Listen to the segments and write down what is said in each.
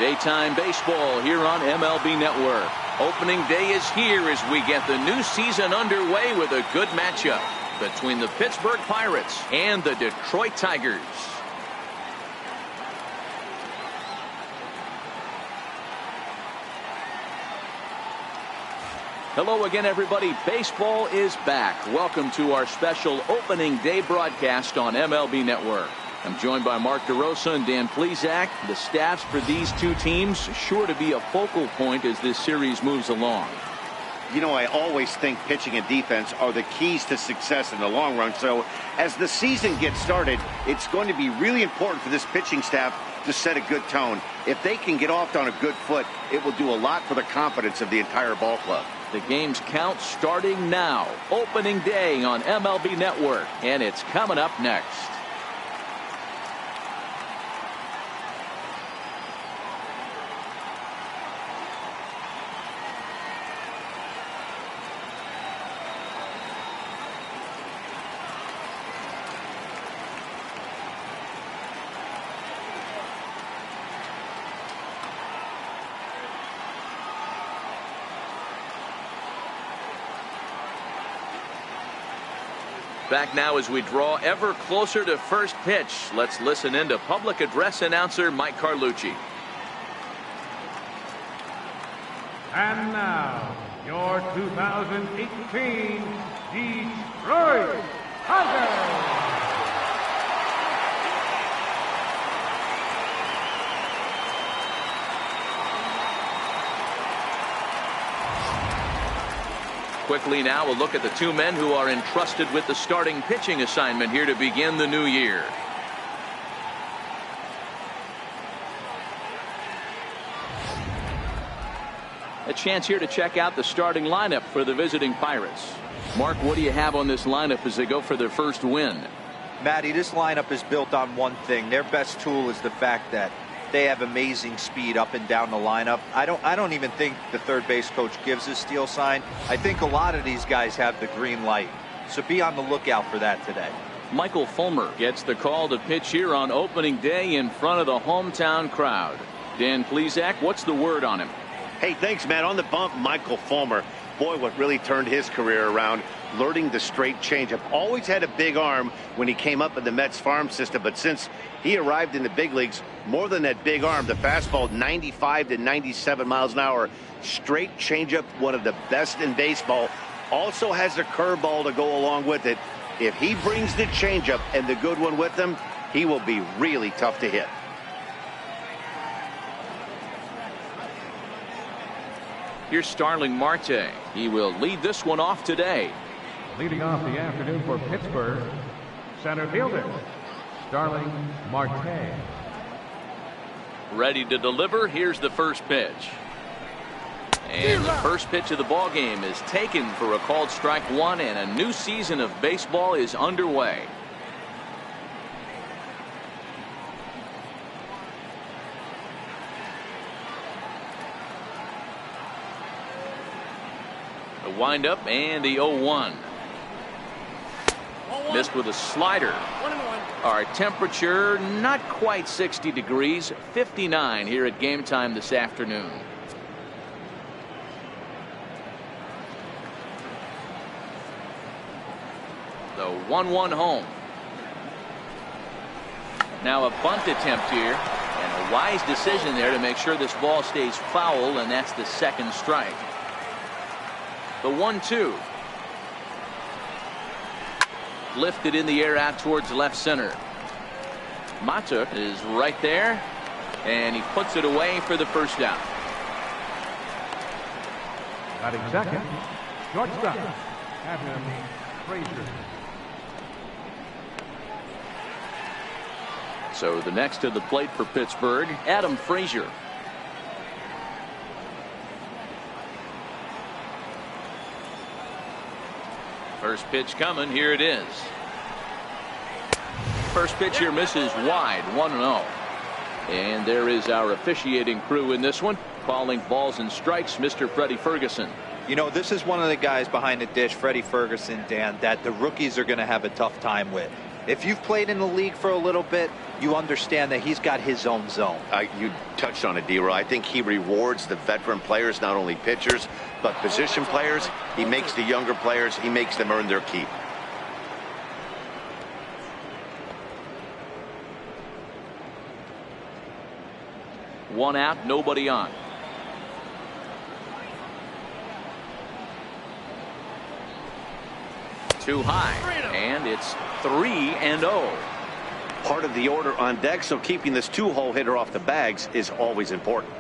Daytime baseball here on MLB Network. Opening day is here as we get the new season underway with a good matchup between the Pittsburgh Pirates and the Detroit Tigers. Hello again, everybody. Baseball is back. Welcome to our special opening day broadcast on MLB Network. I'm joined by Mark DeRosa and Dan Plesac. The staffs for these two teams sure to be a focal point as this series moves along. You know, I always think pitching and defense are the keys to success in the long run. So as the season gets started, it's going to be really important for this pitching staff to set a good tone. If they can get off on a good foot, it will do a lot for the confidence of the entire ball club. The game's count starting now. Opening day on MLB Network, and it's coming up next. Back now as we draw ever closer to first pitch. Let's listen in to public address announcer Mike Carlucci. And now, your 2018 Detroit Tigers. Quickly now, a look at the two men who are entrusted with the starting pitching assignment here to begin the new year. A chance here to check out the starting lineup for the visiting Pirates. Mark, what do you have on this lineup as they go for their first win? Matty, this lineup is built on one thing. Their best tool is the fact that they have amazing speed up and down the lineup. I don't even think the third base coach gives a steal sign. I think a lot of these guys have the green light. So be on the lookout for that today. Michael Fulmer gets the call to pitch here on opening day in front of the hometown crowd. Dan Plesac, what's the word on him? Hey, thanks, man. On the bump, Michael Fulmer. Boy, what really turned his career around, learning the straight changeup. Always had a big arm when he came up in the Mets farm system, but since he arrived in the big leagues, more than that big arm, the fastball 95 to 97 miles an hour. Straight changeup, one of the best in baseball. Also has a curveball to go along with it. If he brings the changeup and the good one with him, he will be really tough to hit. Here's Starling Marte. He will lead this one off today. Leading off the afternoon for Pittsburgh, center fielder, Starling Marte. Ready to deliver. Here's the first pitch. And the first pitch of the ball game is taken for a called strike one, and a new season of baseball is underway. The windup and the 0-1. Missed with a slider. Our temperature not quite 60 degrees, 59 here at game time this afternoon. The 1-1 home. Now a bunt attempt here, and a wise decision there to make sure this ball stays foul, and that's the second strike. The 1-2. Lifted in the air out towards left center. Mata is right there, and he puts it away for the first down. Batting second, shortstop, Adam Frazier. So the next to the plate for Pittsburgh, Adam Frazier. First pitch coming. Here it is. First pitch here misses wide. 1-0. And there is our officiating crew in this one, calling balls and strikes, Mr. Freddie Ferguson. You know, this is one of the guys behind the dish, Freddie Ferguson, Dan, that the rookies are going to have a tough time with. If you've played in the league for a little bit, you understand that he's got his own zone. You touched on it, D-Roy. I think he rewards the veteran players, not only pitchers, but position players. He makes the younger players, he makes them earn their keep. One out, nobody on. Too high, and it's 3-0. Part of the order on deck, so keeping this two-hole hitter off the bags is always important.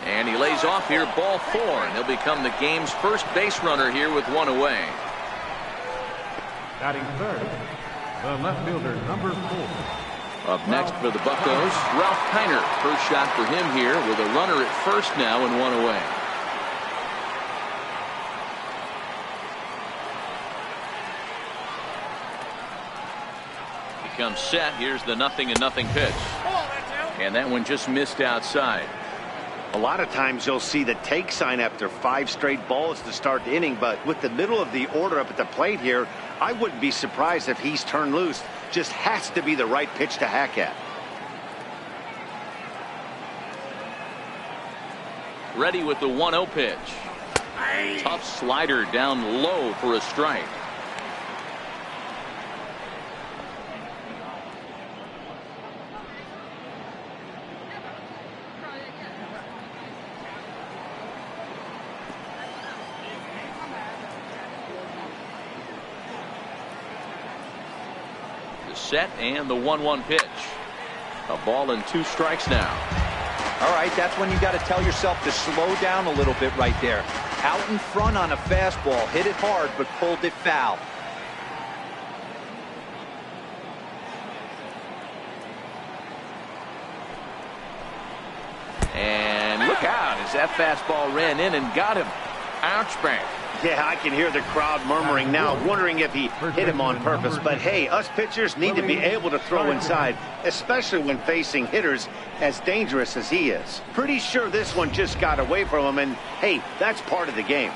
And he lays off here, ball 4, and he'll become the game's first base runner here with one away. Batting third, the left fielder, number 4. Up next for the Buccos, Ralph Kiner. First shot for him here with a runner at first now and one away. He comes set. Here's the 0-0 pitch. And that one just missed outside. A lot of times you'll see the take sign after 5 straight balls to start the inning, but with the middle of the order up at the plate here, I wouldn't be surprised if he's turned loose. Just has to be the right pitch to hack at. Ready with the 1-0 pitch. Tough slider down low for a strike. Set and the 1-1 pitch. A ball and 2 strikes now. All right, that's when you got to tell yourself to slow down a little bit right there. Out in front on a fastball, hit it hard but pulled it foul. And look out as that fastball ran in and got him. Ouch bang. Yeah, I can hear the crowd murmuring now, wondering if he hit him on purpose. But hey, us pitchers need to be able to throw inside, especially when facing hitters as dangerous as he is. Pretty sure this one just got away from him, and hey, that's part of the game.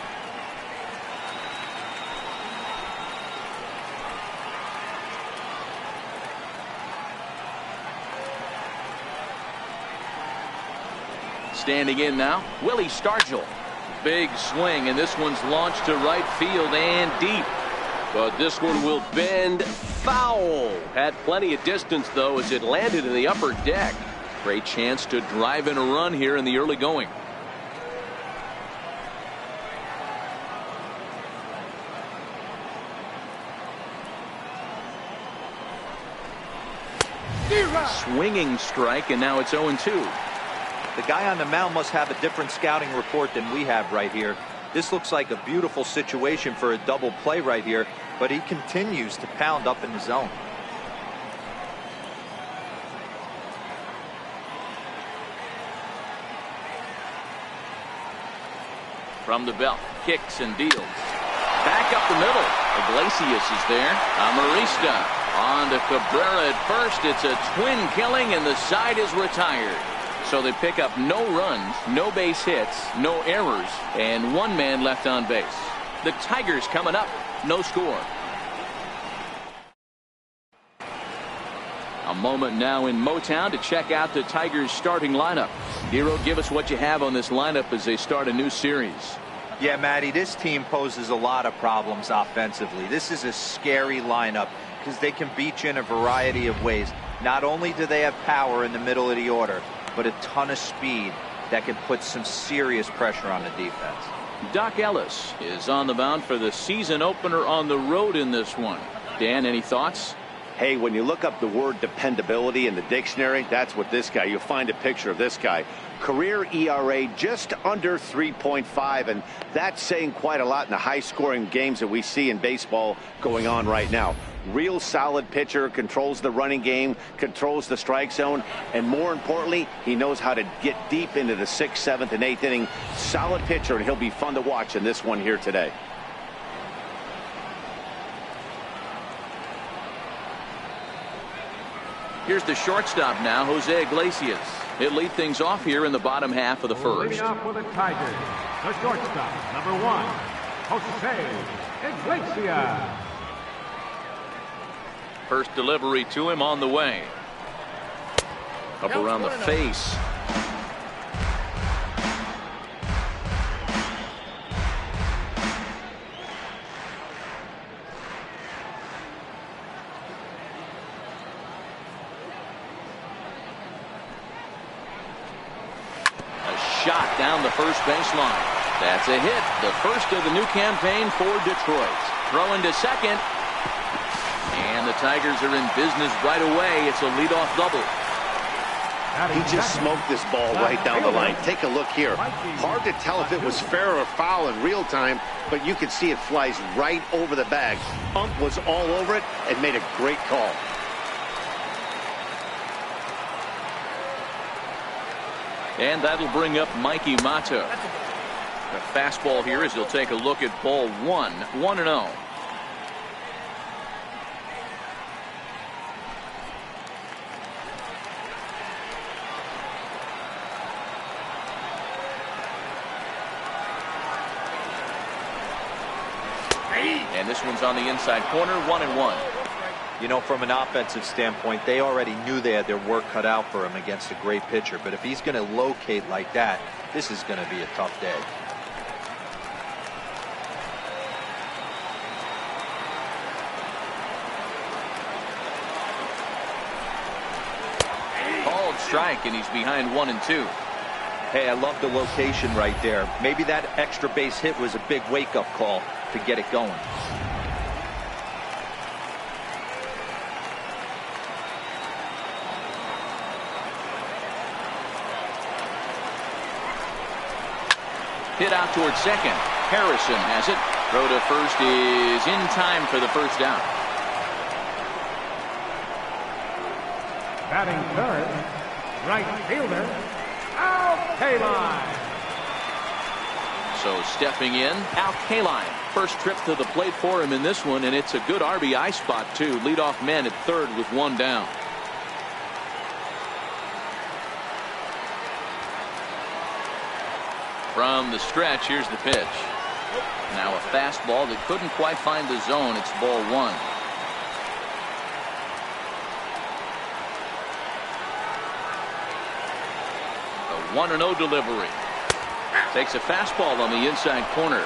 Standing in now, Willie Stargell. Big swing, and this one's launched to right field and deep. But this one will bend foul. Had plenty of distance, though, as it landed in the upper deck. Great chance to drive in a run here in the early going. Swinging strike, and now it's 0-2. The guy on the mound must have a different scouting report than we have right here. This looks like a beautiful situation for a double play right here, but he continues to pound up in the zone. From the belt, kicks and deals. Back up the middle. Iglesias is there. Amarista on to Cabrera at first. It's a twin killing, and the side is retired. So they pick up no runs, no base hits, no errors, and 1 man left on base. The Tigers coming up, no score. A moment now in Motown to check out the Tigers starting lineup. Hero, give us what you have on this lineup as they start a new series. Yeah, Matty, this team poses a lot of problems offensively. This is a scary lineup because they can beat you in a variety of ways. Not only do they have power in the middle of the order, but a ton of speed that can put some serious pressure on the defense. Doc Ellis is on the mound for the season opener on the road in this one. Dan, any thoughts? Hey, when you look up the word dependability in the dictionary, that's what this guy, you'll find a picture of this guy. Career ERA just under 3.5, and that's saying quite a lot in the high-scoring games that we see in baseball going on right now. Real solid pitcher, controls the running game, controls the strike zone, and more importantly, he knows how to get deep into the 6th, 7th, and 8th inning. Solid pitcher, and he'll be fun to watch in this one here today. Here's the shortstop now, Jose Iglesias. He'll lead things off here in the bottom half of the first. Leading off for the Tigers, the shortstop, number 1, Jose Iglesias. First delivery to him on the way. Up around the face. Shot down the first baseline. That's a hit. The first of the new campaign for Detroit. Throwing to second. And the Tigers are in business right away. It's a leadoff double. He just smoked this ball right down the line. Take a look here. Hard to tell if it was fair or foul in real time, but you can see it flies right over the bag. Ump was all over it and made a great call. And that'll bring up Mikey Motto. The fastball here as he'll take a look at ball 1, 1-0. And this one's on the inside corner, 1-1. You know, from an offensive standpoint, they already knew they had their work cut out for him against a great pitcher. But if he's going to locate like that, this is going to be a tough day. Called strike, and he's behind 1 and 2. Hey, I love the location right there. Maybe that extra base hit was a big wake-up call to get it going. Hit out towards second. Harrison has it. Throw to first is in time for the first down. Batting third, right fielder, Al Kaline. So stepping in, Al Kaline. First trip to the plate for him in this one, and it's a good RBI spot too. Leadoff man at third with 1 down. From the stretch, here's the pitch. Now a fastball that couldn't quite find the zone. It's ball 1. A 1-0 delivery. Takes a fastball on the inside corner.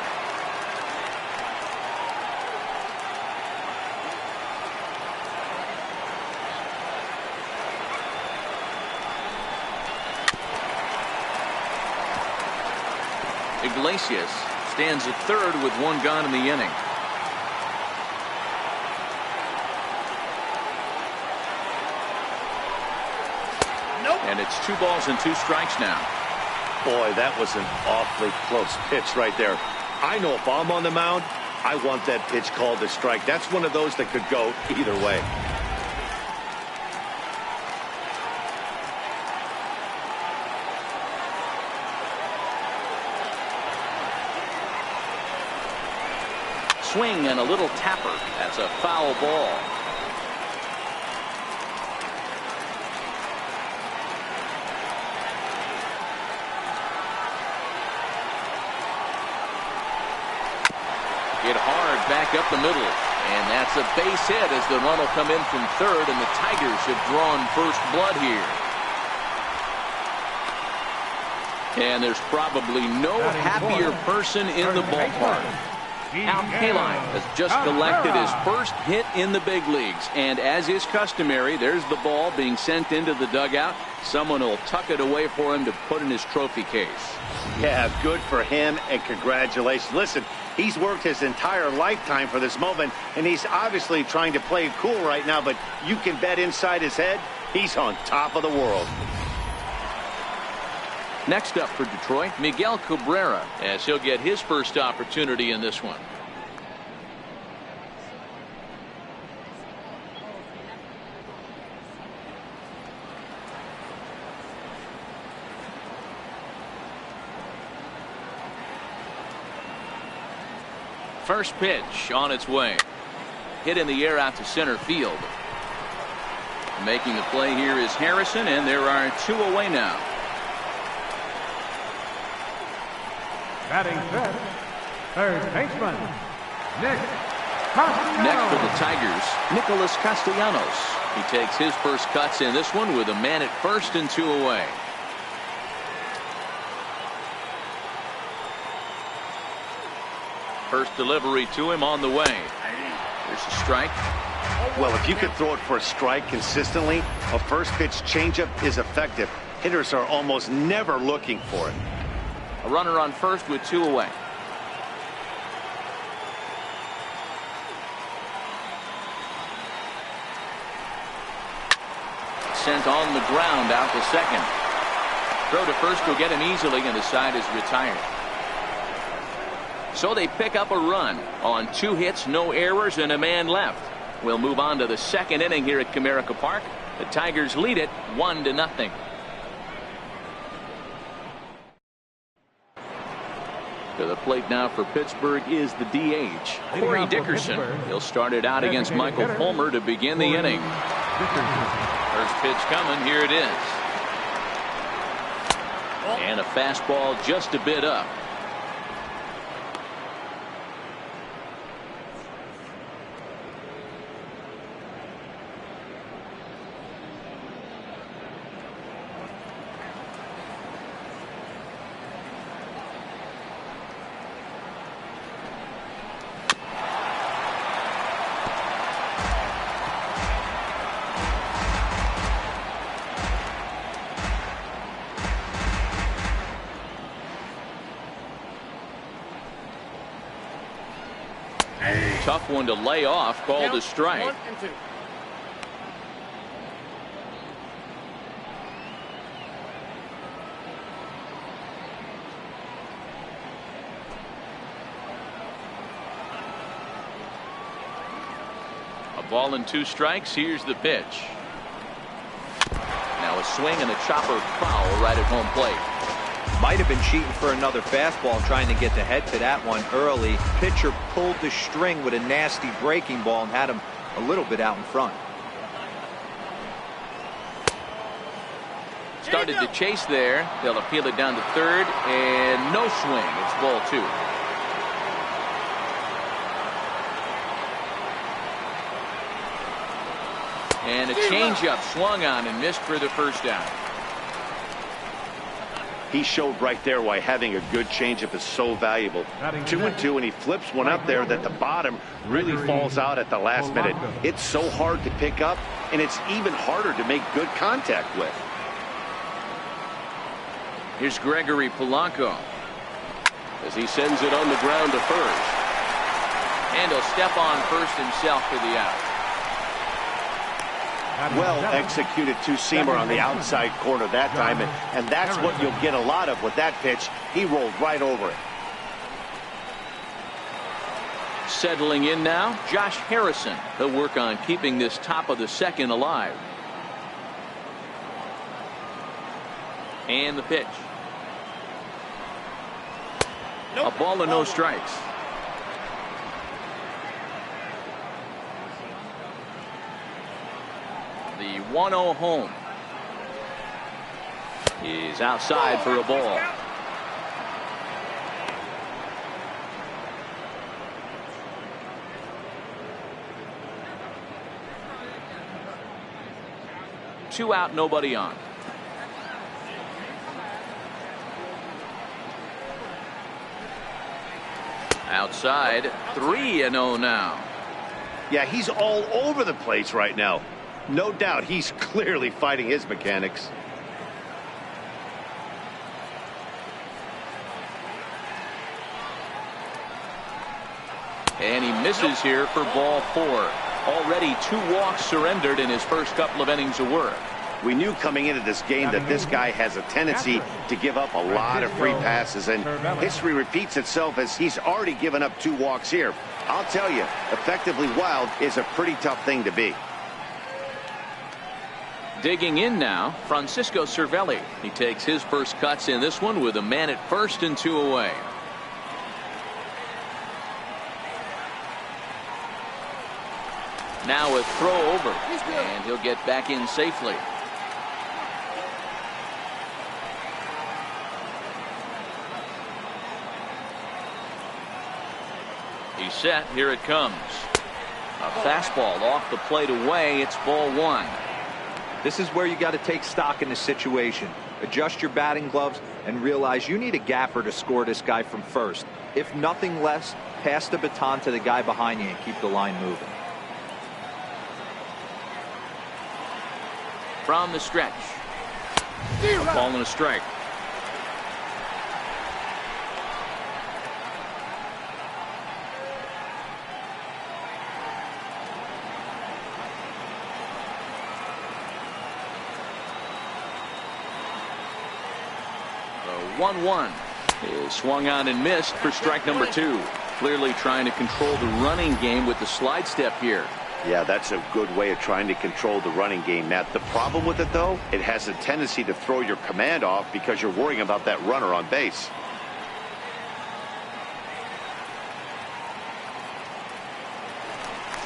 Iglesias stands at third with 1 gone in the inning. And it's 2 balls and 2 strikes now. Boy, that was an awfully close pitch right there. I know if I'm on the mound, I want that pitch called a strike. That's one of those that could go either way. Swing and a little tapper. That's a foul ball. Hit hard back up the middle. And that's a base hit as the run will come in from third, and the Tigers have drawn first blood here. And there's probably no happier person in the ballpark. Al Kaline has just collected his first hit in the big leagues, and as is customary, there's the ball being sent into the dugout. Someone will tuck it away for him to put in his trophy case. Yeah, good for him, and congratulations. Listen, he's worked his entire lifetime for this moment, and he's obviously trying to play it cool right now, but you can bet inside his head, he's on top of the world. Next up for Detroit, Miguel Cabrera, as he'll get his first opportunity in this one. First pitch on its way. Hit in the air out to center field. Making the play here is Harrison, and there are 2 away now. Batting fifth, third baseman, Nick Castellanos. Next for the Tigers, Nicholas Castellanos. He takes his first cuts in this one with a man at first and 2 away. First delivery to him on the way. There's a strike. Well, if you can throw it for a strike consistently, a first pitch changeup is effective. Hitters are almost never looking for it. A runner on first with 2 away. Sent on the ground out to second. Throw to first will get him easily, and the side is retired. So they pick up a run on 2 hits, no errors, and a man left. We'll move on to the second inning here at Comerica Park. The Tigers lead it 1-0. To the plate now for Pittsburgh is the DH, Corey Dickerson. He'll start it out against Michael Fulmer to begin the inning. First pitch coming. Here it is. And a fastball just a bit up. Tough one to lay off, called a strike. 1 and 2. A ball and 2 strikes. Here's the pitch. Now a swing and a chopper foul right at home plate. Might have been cheating for another fastball, trying to get the head to that one early. Pitcher pulled the string with a nasty breaking ball and had him a little bit out in front. Started to chase there. They'll appeal it down to third, and no swing. It's ball 2. And a changeup swung on and missed for the first down. He showed right there why having a good changeup is so valuable. 2 and 2, and he flips one up there that the bottom really falls out at the last minute. It's so hard to pick up, and it's even harder to make good contact with. Here's Gregory Polanco as he sends it on the ground to first. And he'll step on first himself for the out. Well executed two-seamer on the outside corner that time, and that's what you'll get a lot of with that pitch. He rolled right over it. Settling in now, Josh Harrison. He'll work on keeping this top of the second alive. And the pitch. A ball and no strikes. The 1-0 home. He's outside for a ball. Two out, nobody on. Outside, 3-0 now. Yeah, he's all over the place right now. No doubt he's clearly fighting his mechanics. And he misses here for ball 4. Already 2 walks surrendered in his first couple of innings of work. We knew coming into this game that this guy has a tendency to give up a lot of free passes, and history repeats itself as he's already given up 2 walks here. I'll tell you, effectively wild is a pretty tough thing to be. Digging in now, Francisco Cervelli. He takes his first cuts in this one with a man at first and 2 away. Now a throw over, and he'll get back in safely. He's set. Here it comes. A fastball off the plate away. It's ball one. This is where you got to take stock in the situation. Adjust your batting gloves and realize you need a gapper to score this guy from first. If nothing less, pass the baton to the guy behind you and keep the line moving. From the stretch. A ball and a strike. The 1-1 is swung on and missed for strike number 2. Clearly trying to control the running game with the slide step here. Yeah, that's a good way of trying to control the running game, Matt. The problem with it, though, it has a tendency to throw your command off because you're worrying about that runner on base.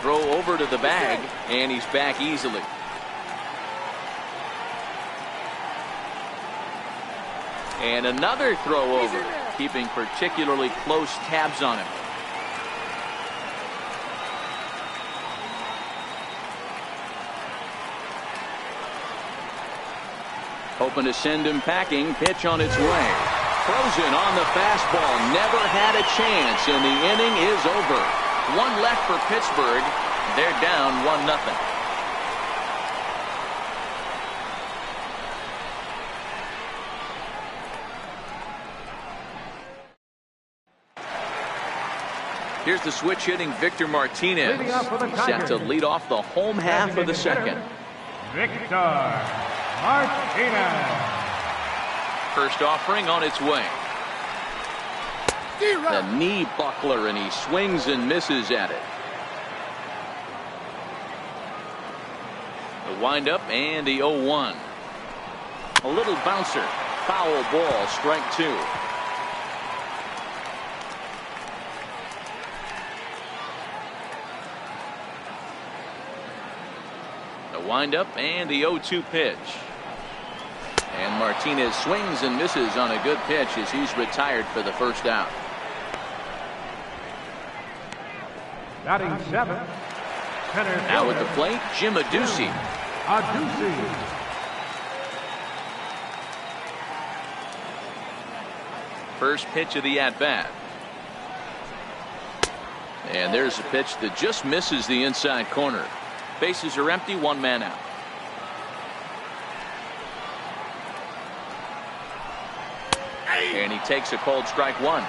Throw over to the bag, and he's back easily. And another throw over, keeping particularly close tabs on him. Hoping to send him packing. Pitch on its way. Frozen on the fastball. Never had a chance, and the inning is over. One left for Pittsburgh. They're down 1-0. Here's the switch hitting Victor Martinez. He's set to lead off the home half of the second. Victor Martinez. First offering on its way. The knee buckler, and he swings and misses at it. The windup and the 0-1. A little bouncer. Foul ball, strike 2. The windup and the 0-2 pitch. And Martinez swings and misses on a good pitch as he's retired for the first out. Batting 7. Now at the plate, Jim Adduci. First pitch of the at-bat. And there's a pitch that just misses the inside corner. Bases are empty, one man out. And he takes a called strike 1.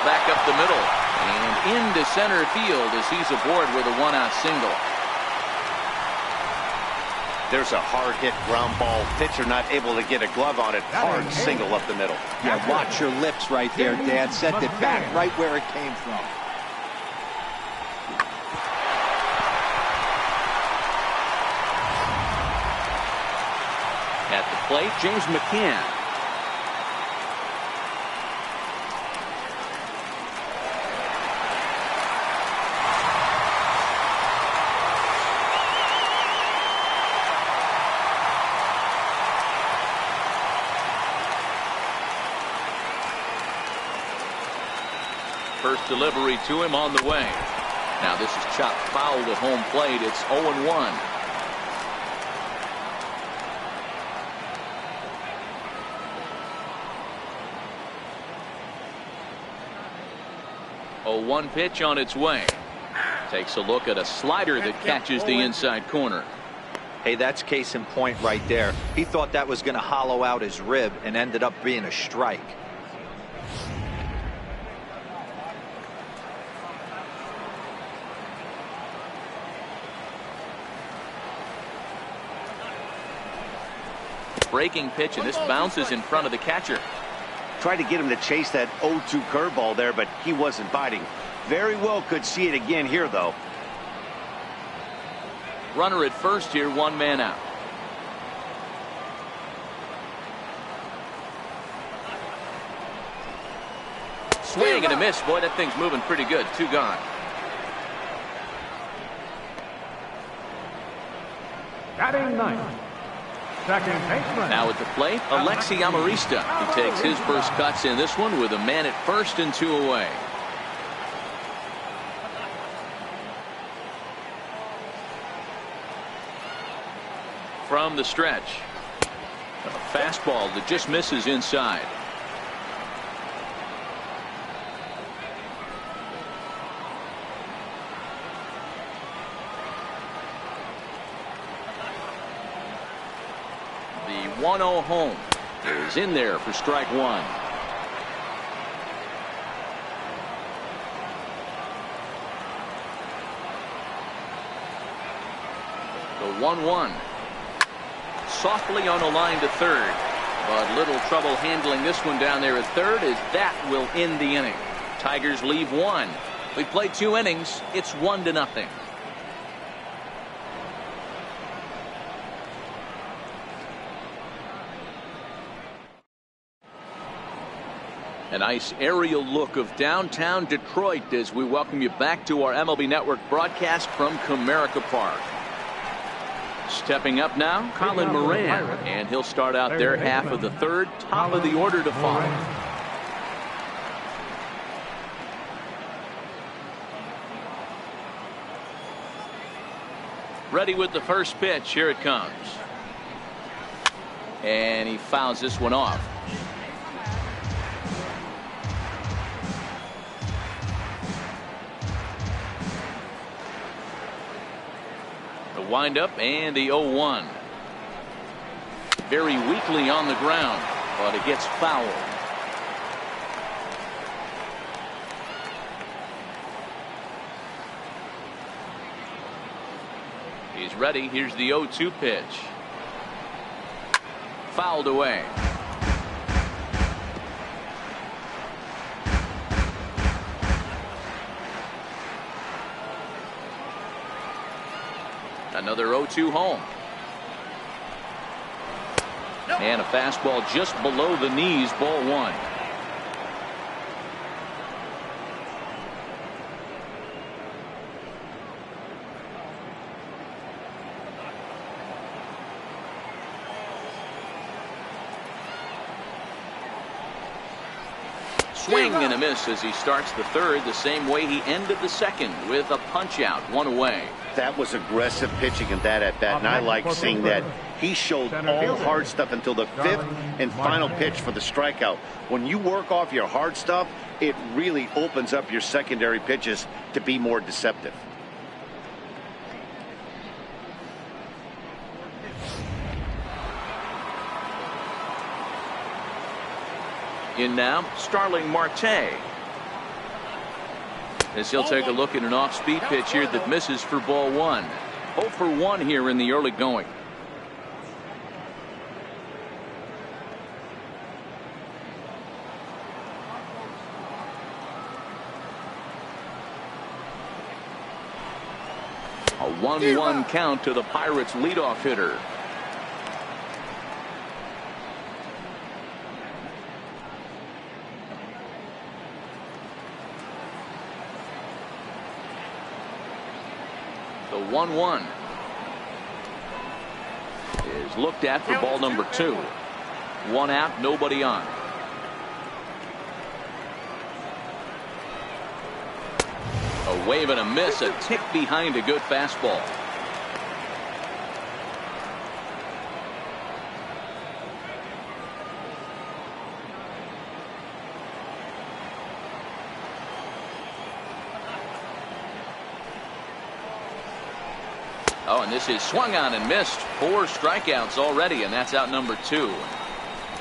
Back up the middle and into center field as he's aboard with a one-out single. There's a hard hit ground ball. Pitcher not able to get a glove on it. Hard single up the middle. Yeah, watch your lips right there, Dan. Sent it back right where it came from. At the plate, James McCann. First delivery to him on the way. Now this is chopped foul at home plate. It's 0-1. A 1 pitch on its way. Takes a look at a slider that catches the inside corner. Hey, that's case in point right there. He thought that was going to hollow out his rib and ended up being a strike. Breaking pitch, and this bounces in front of the catcher. Tried to get him to chase that 0-2 curveball there, but he wasn't biting. Very well could see it again here, though. Runner at first here, one man out. Swing and a miss. Boy, that thing's moving pretty good. Two gone. Batting ninth, second baseman. Now at the plate, Alexi Amarista. He takes his first cuts in this one with a man at first and two away. From the stretch, a fastball that just misses inside. The 1-0 home is in there for strike one. The 1-1. Softly on a line to third, but little trouble handling this one down there at third, as that will end the inning. Tigers leave one. We played 2 innings. It's 1-0. A nice aerial look of downtown Detroit as we welcome you back to our MLB Network broadcast from Comerica Park. Stepping up now, Colin Moran, and he'll start out their half of the third, top of the order to follow. Ready with the first pitch. Here it comes. And he fouls this one off. Windup and the 0-1. Very weakly on the ground, but it gets fouled. He's ready. Here's the 0-2 pitch. Fouled away. Another 0-2 home. And a fastball just below the knees, ball one. Swing and a miss as he starts the third the same way he ended the second, with a punch out, one away. That was aggressive pitching in that at bat, and I like seeing that. He showed all hard stuff until the 5th and final pitch for the strikeout. When you work off your hard stuff, it really opens up your secondary pitches to be more deceptive. In now, Starling Marte. As he'll take a look at an off-speed pitch here that misses for ball one. 0 for 1 here in the early going. A 1-1 count to the Pirates leadoff hitter. The 1-1 is looked at for ball number 2. 1 out, nobody on. A wave and a miss, a tick behind a good fastball. Oh, and this is swung on and missed. 4 strikeouts already, and that's out number 2.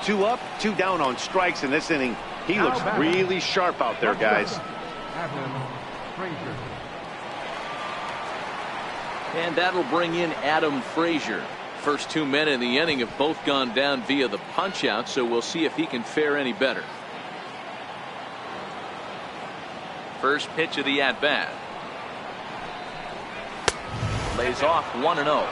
2 up, 2 down on strikes in this inning. He looks really sharp out there, guys. And that'll bring in Adam Frazier. First 2 men in the inning have both gone down via the punch out, so we'll see if he can fare any better. First pitch of the at bat. lays off 1-0.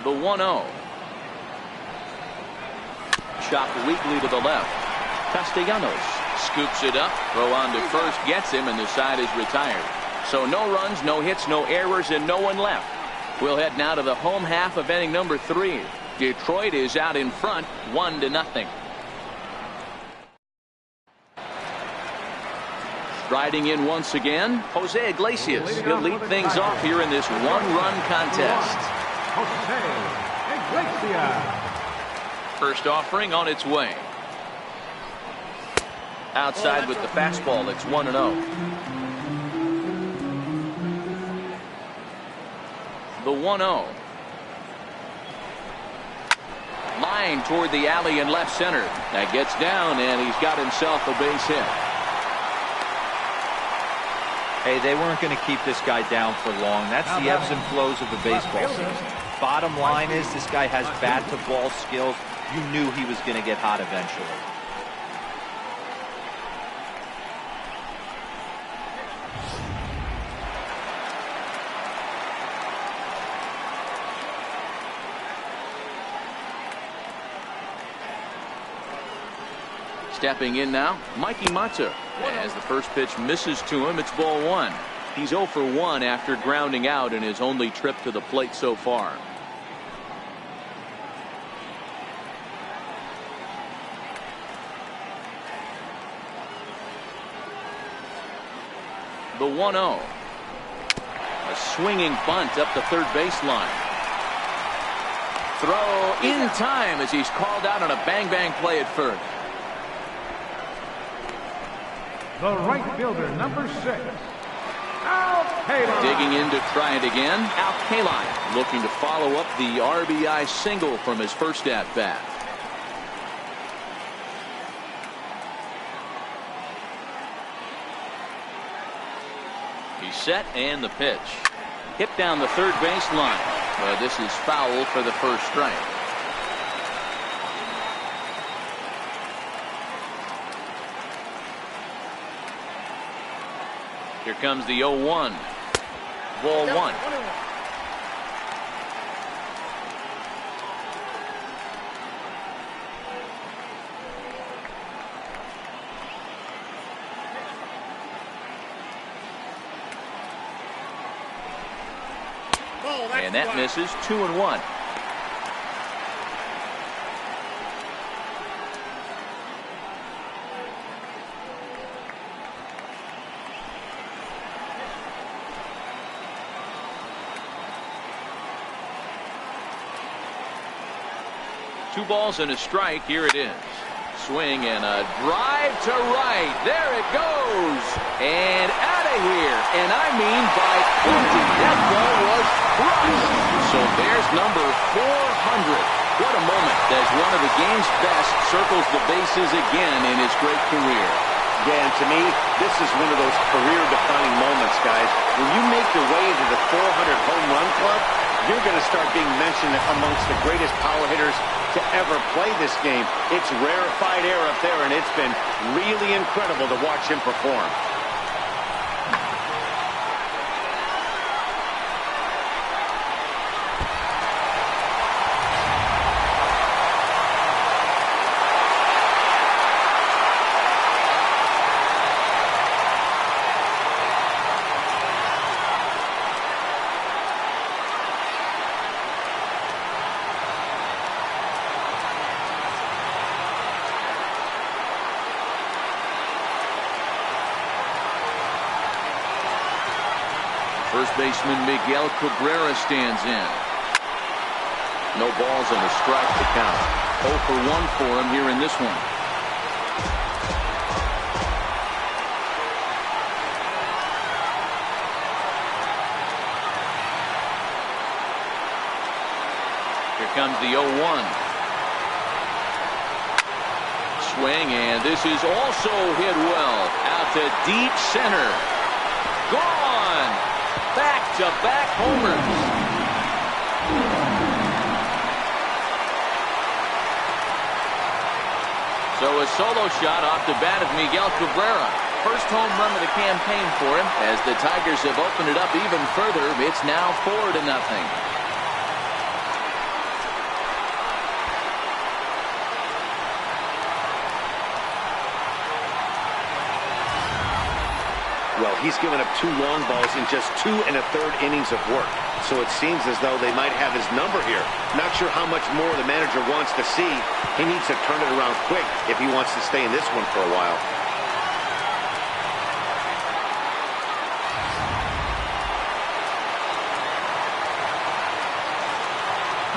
The 1-0. Chopped weakly to the left. Castellanos scoops it up. Throw on to first, gets him, and the side is retired. So no runs, no hits, no errors, and no one left. We'll head now to the home half of inning number 3. Detroit is out in front, 1-0. Striding in once again, Jose Iglesias. He'll lead things off here in this one-run contest. Jose Iglesias. First offering on its way. Outside with the fastball. It's 1-0. The 1-0. Line toward the alley in left center. That gets down, and he's got himself a base hit. Hey, they weren't going to keep this guy down for long. That's the ebbs and flows of the baseball season. Bottom line is this guy has bat-to-ball skills. You knew he was going to get hot eventually. Stepping in now, Mikey Mata. As the first pitch misses to him, it's ball 1. He's 0 for 1 after grounding out in his only trip to the plate so far. The 1-0. A swinging bunt up the third baseline. Throw in time as he's called out on a bang-bang play at first. The right fielder, number 6. Al Kaline. Digging in to try it again. Al Kaline looking to follow up the RBI single from his first at-bat. He's set, and the pitch. Hit down the third baseline. But this is foul for the first strike. Here comes the 0-1. Ball 1. And that misses. 2-1. Two balls and a strike. Here it is. Swing and a drive to right. There it goes. And out of here. And I mean by plenty. That ball was crushed. So there's number 400. What a moment as one of the game's best circles the bases again in his great career. Yeah, and to me, this is one of those career-defining moments, guys. When you make your way into the 400 home run club, you're going to start being mentioned amongst the greatest power hitters to ever play this game. It's rarefied air up there, and it's been really incredible to watch him perform. First baseman Miguel Cabrera stands in. No balls and a strike to count. 0 for 1 for him here in this one. Here comes the 0-1. Swing, and this is also hit well. Out to deep center. Gone! Back-to-back homers. So a solo shot off the bat of Miguel Cabrera. First home run of the campaign for him. As the Tigers have opened it up even further, it's now 4-0. Well, he's given up 2 long balls in just 2 1/3 innings of work. So it seems as though they might have his number here. Not sure how much more the manager wants to see. He needs to turn it around quick if he wants to stay in this one for a while.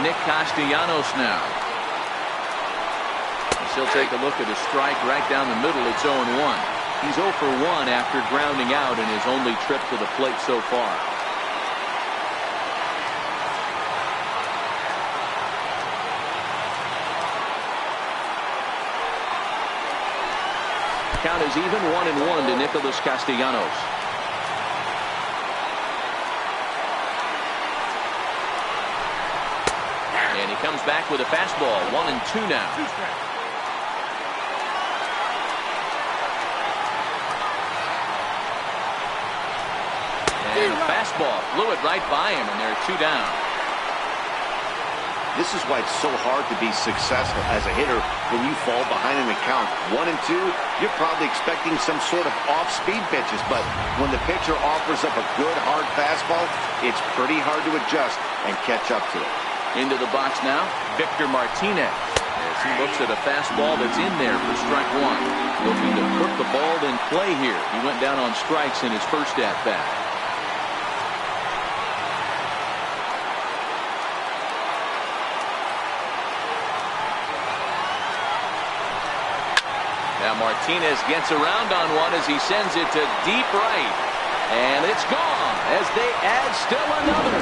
Nick Castellanos now. He'll take a look at a strike right down the middle. It's 0-1. He's 0 for 1 after grounding out in his only trip to the plate so far. Count is even 1-1 to Nicholas Castellanos. And he comes back with a fastball. 1-2 now. And a fastball flew it right by him, and there are 2 down. This is why it's so hard to be successful as a hitter when you fall behind in the count. 1-2, you're probably expecting some sort of off-speed pitches, but when the pitcher offers up a good, hard fastball, it's pretty hard to adjust and catch up to it. Into the box now, Victor Martinez. As he looks at a fastball that's in there for strike 1. Looking to put the ball in play here. He went down on strikes in his first at-bat. Now Martinez gets around on one as he sends it to deep right. And it's gone as they add still another.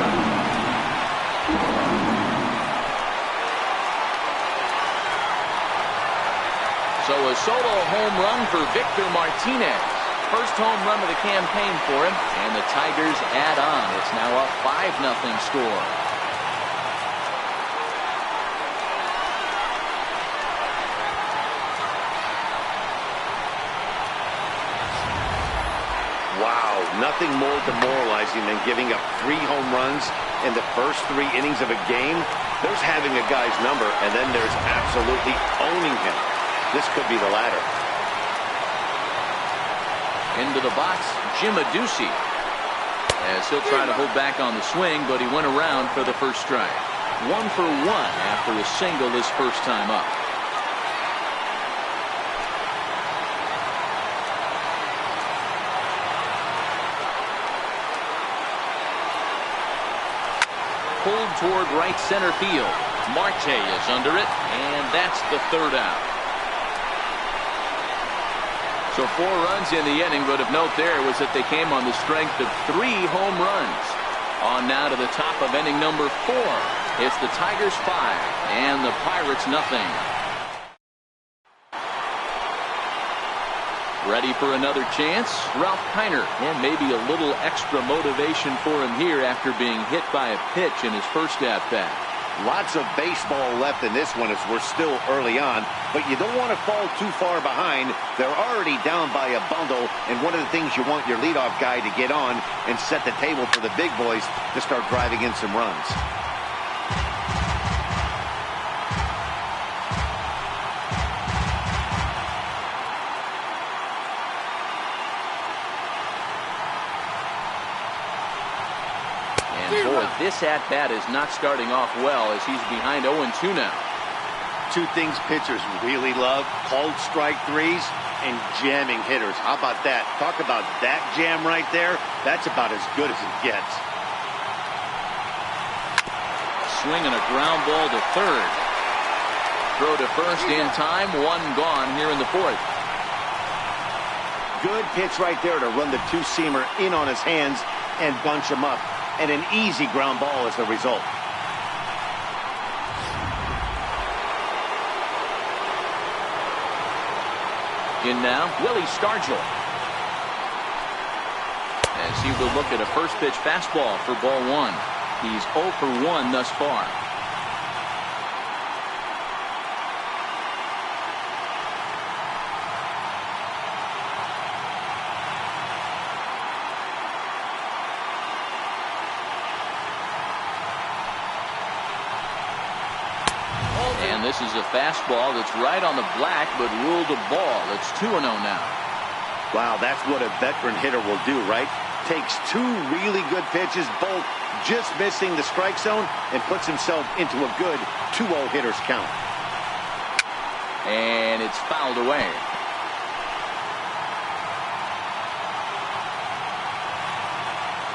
So a solo home run for Victor Martinez. First home run of the campaign for him. And the Tigers add on. It's now a 5-0 score. Wow, nothing more demoralizing than giving up 3 home runs in the first 3 innings of a game. There's having a guy's number, and then there's absolutely owning him. This could be the latter. Into the box, Jim Adduci. As he'll try to hold back on the swing, but he went around for the first strike. 1 for 1 after a single his first time up. Pulled toward right center field. Marte is under it, and that's the 3rd out. So 4 runs in the inning, but of note there was that they came on the strength of 3 home runs. On now to the top of inning number 4. It's the Tigers 5 and the Pirates nothing. Ready for another chance? Ralph Kiner, and maybe a little extra motivation for him here after being hit by a pitch in his first at-bat. Lots of baseball left in this one as we're still early on, but you don't want to fall too far behind. They're already down by a bundle, and one of the things you want your leadoff guy to get on and set the table for the big boys to start driving in some runs. Boy, this at-bat is not starting off well as he's behind 0-2 now. 2 things pitchers really love: called strike 3s and jamming hitters. How about that? Talk about that jam right there. That's about as good as it gets. Swing and a ground ball to 3rd. Throw to first in time. 1 gone here in the 4th. Good pitch right there to run the 2-seamer in on his hands and bunch him up. And an easy ground ball as the result. In now, Willie Stargell. as he will look at a first pitch fastball for ball one. He's 0 for 1 thus far. And this is a fastball that's right on the black, but ruled a ball. It's 2-0 now. Wow, that's what a veteran hitter will do, right? Takes two really good pitches, both just missing the strike zone, and puts himself into a good 2-0 hitter's count. And it's fouled away.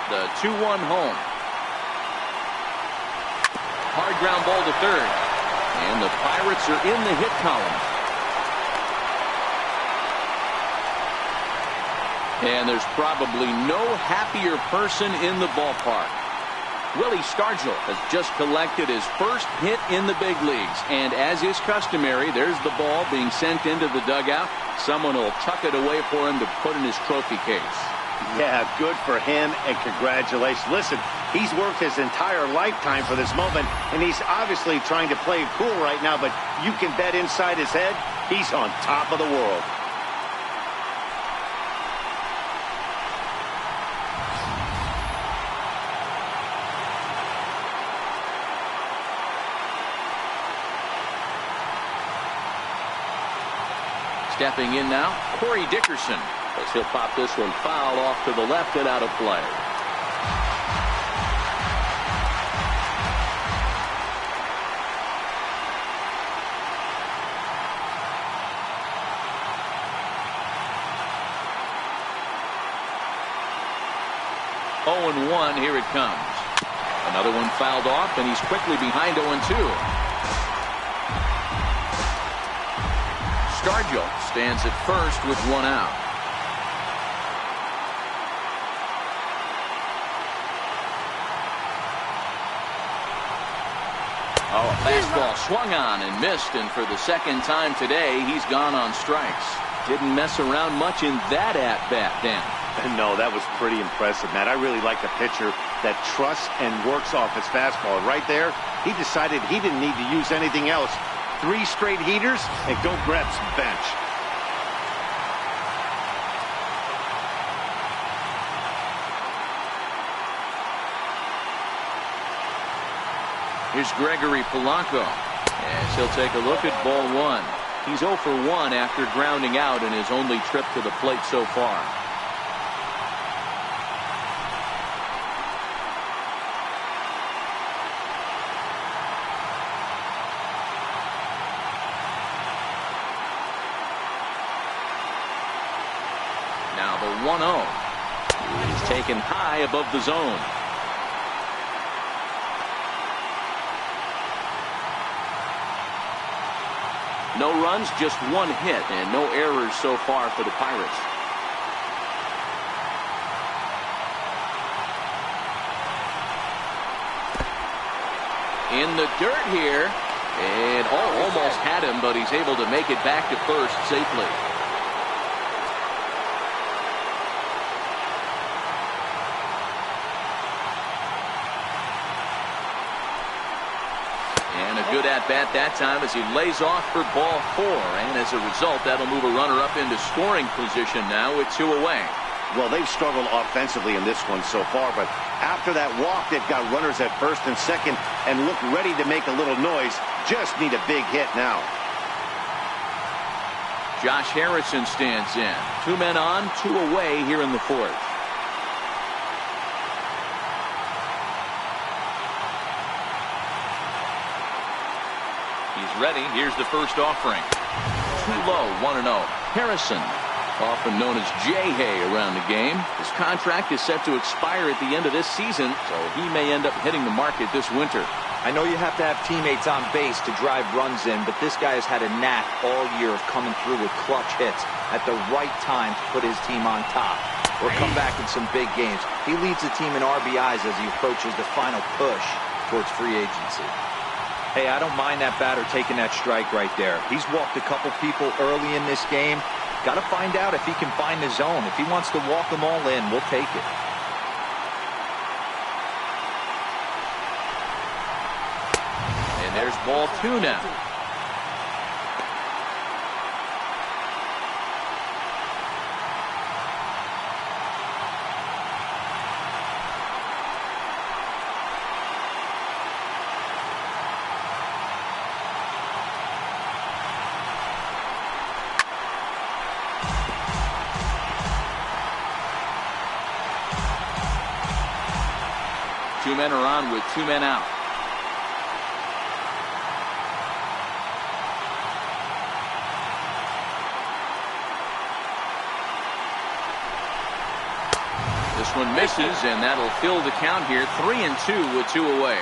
The 2-1 home. Hard ground ball to third. And the Pirates are in the hit column. And there's probably no happier person in the ballpark. Willie Stargell has just collected his first hit in the big leagues. And as is customary, there's the ball being sent into the dugout. Someone will tuck it away for him to put in his trophy case. Yeah, good for him, and congratulations. Listen, he's worked his entire lifetime for this moment, and he's obviously trying to play it cool right now, but you can bet inside his head, he's on top of the world. Stepping in now, Corey Dickerson, as he'll pop this one foul off to the left and out of play. Oh and 1, here it comes. Another one fouled off, and he's quickly behind 0-2. Stargell stands at first with 1 out. Oh, a fastball swung on and missed, and for the second time today, he's gone on strikes. Didn't mess around much in that at-bat, Dan. No, that was pretty impressive, Matt. I really like a pitcher that trusts and works off his fastball. Right there, he decided he didn't need to use anything else. 3 straight heaters and go grab some bench. Here's Gregory Polanco as he'll take a look at ball one. He's 0 for 1 after grounding out in his only trip to the plate so far. Now the 1-0 is taken high above the zone. No runs, just 1 hit, and no errors so far for the Pirates. In the dirt here, and almost had him, but he's able to make it back to first safely. Good at-bat that time as he lays off for ball 4, and as a result that'll move a runner up into scoring position now with 2 away. Well, they've struggled offensively in this one so far, but after that walk they've got runners at first and second and look ready to make a little noise. Just need a big hit now. Josh Harrison stands in. 2 men on, 2 away here in the 4th. Ready. Here's the first offering. Too low, 1-0. Harrison, often known as J-Hay around the game. His contract is set to expire at the end of this season, so he may end up hitting the market this winter. I know you have to have teammates on base to drive runs in, but this guy has had a knack all year of coming through with clutch hits at the right time to put his team on top or come back in some big games. He leads the team in RBIs as he approaches the final push towards free agency. Hey, I don't mind that batter taking that strike right there. He's walked a couple people early in this game. Got to find out if he can find the zone. If he wants to walk them all in, we'll take it. Ball 2 now. Two men are on with 2 men out. This one misses, and that'll fill the count here. 3-2 with 2 away.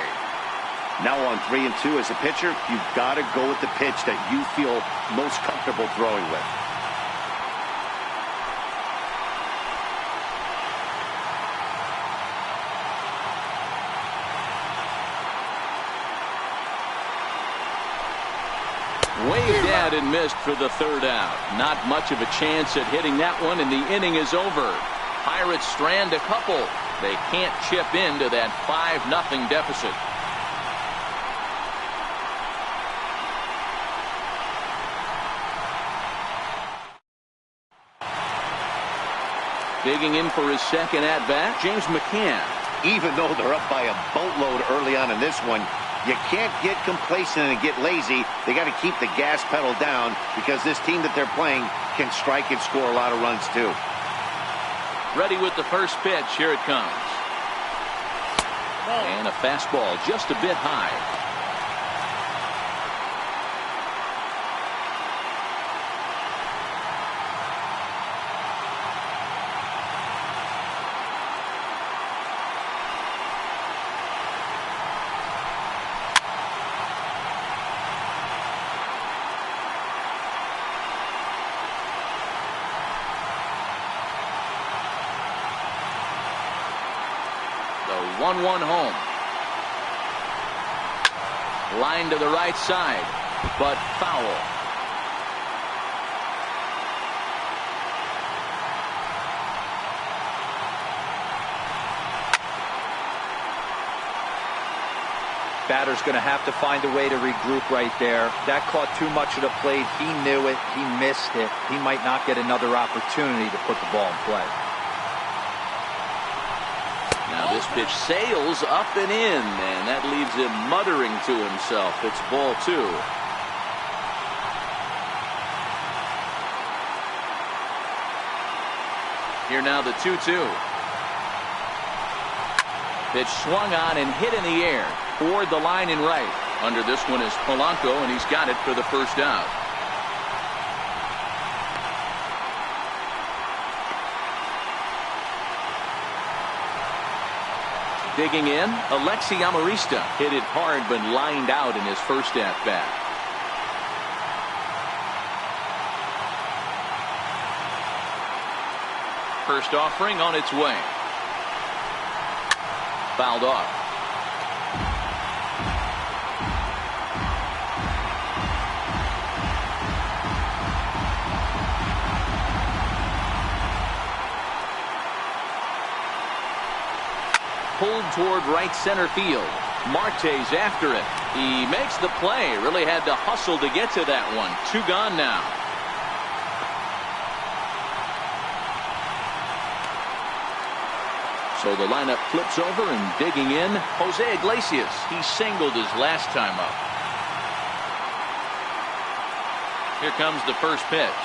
Now on 3-2 as a pitcher, you've got to go with the pitch that you feel most comfortable throwing with. Waved at and missed for the 3rd out. Not much of a chance at hitting that one, and the inning is over. Pirates strand a couple. They can't chip into that 5-0 deficit. Digging in for his second at-bat, James McCann. Even though they're up by a boatload early on in this one, you can't get complacent and get lazy. They got to keep the gas pedal down because this team that they're playing can strike and score a lot of runs too. Ready with the first pitch. Here it comes. And a fastball just a bit high. The 1-1 home. Line to the right side, but foul. Batter's going to have to find a way to regroup right there. That caught too much of the plate. He knew it. He missed it. He might not get another opportunity to put the ball in play. Now this pitch sails up and in, and that leaves him muttering to himself. It's ball 2. Here now the 2-2. Pitch swung on and hit in the air toward the line and right. Under this one is Polanco, and he's got it for the first out. Digging in, Alexi Amarista hit it hard but lined out in his first at-bat. First offering on its way. Fouled off. Pulled toward right center field. Marte's after it. He makes the play. Really had to hustle to get to that one. 2 gone now. So the lineup flips over, and digging in, Jose Iglesias. He singled his last time up. Here comes the first pitch.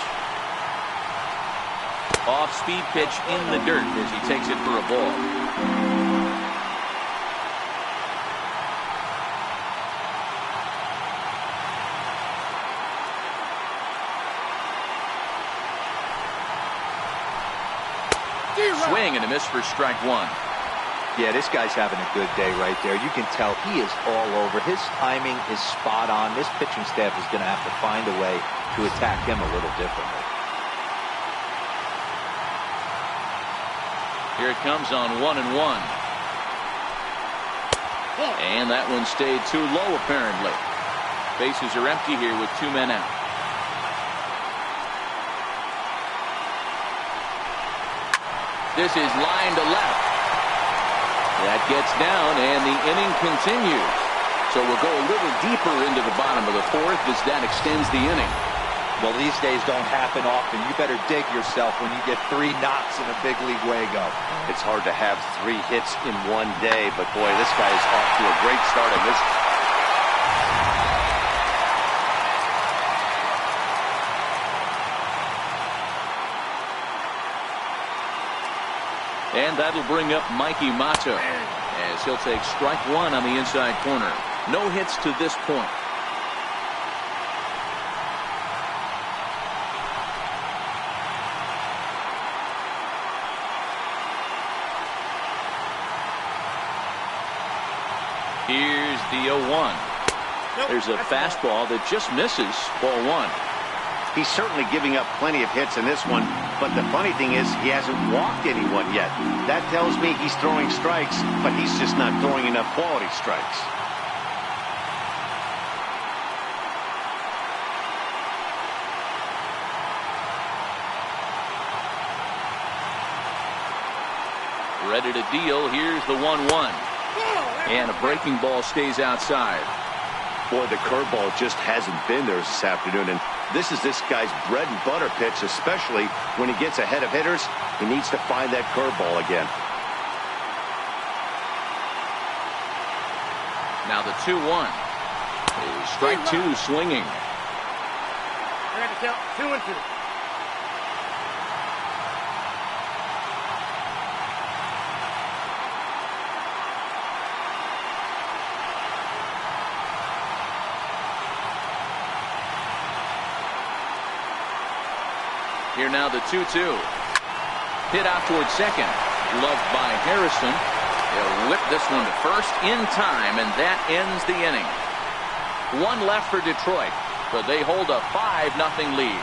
Off-speed pitch in the dirt as he takes it for a ball. Swing and a miss for strike 1. Yeah, this guy's having a good day right there. You can tell he is all over. His timing is spot on. This pitching staff is going to have to find a way to attack him a little differently. Here it comes on 1-1. And that one stayed too low apparently. Bases are empty here with 2 men out. This is line to left. That gets down, and the inning continues. So we'll go a little deeper into the bottom of the fourth as that extends the inning. Well, these days don't happen often. You better dig yourself when you get 3 knocks in a big league Wago. It's hard to have 3 hits in one day, but boy, this guy is off to a great start in this. And that'll bring up Mikey Mato as he'll take strike 1 on the inside corner. No hits to this point. Here's the 0-1. There's a fastball that just misses. Ball 1. He's certainly giving up plenty of hits in this one, but the funny thing is he hasn't walked anyone yet. That tells me he's throwing strikes, but he's just not throwing enough quality strikes. Ready to deal. Here's the 1-1. And a breaking ball stays outside. Boy, the curveball just hasn't been there this afternoon, and this is this guy's bread and butter pitch, especially when he gets ahead of hitters. He needs to find that curveball again. Now the 2-1. Strike 2 swinging. I got to count 2-2. Here now the 2-2. Hit out towards second. Gloved by Harrison. They'll whip this one to first in time, and that ends the inning. 1 left for Detroit, but they hold a 5-0 lead.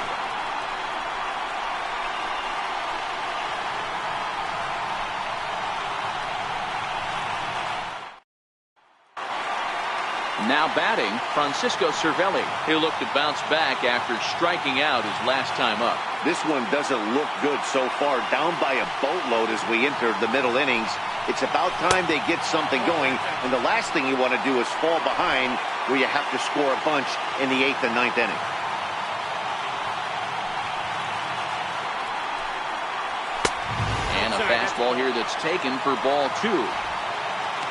Now batting, Francisco Cervelli. He'll look to bounce back after striking out his last time up. This one doesn't look good so far. Down by a boatload as we enter the middle innings. It's about time they get something going, and the last thing you want to do is fall behind where you have to score a bunch in the 8th and 9th inning. And a fastball here that's taken for ball 2.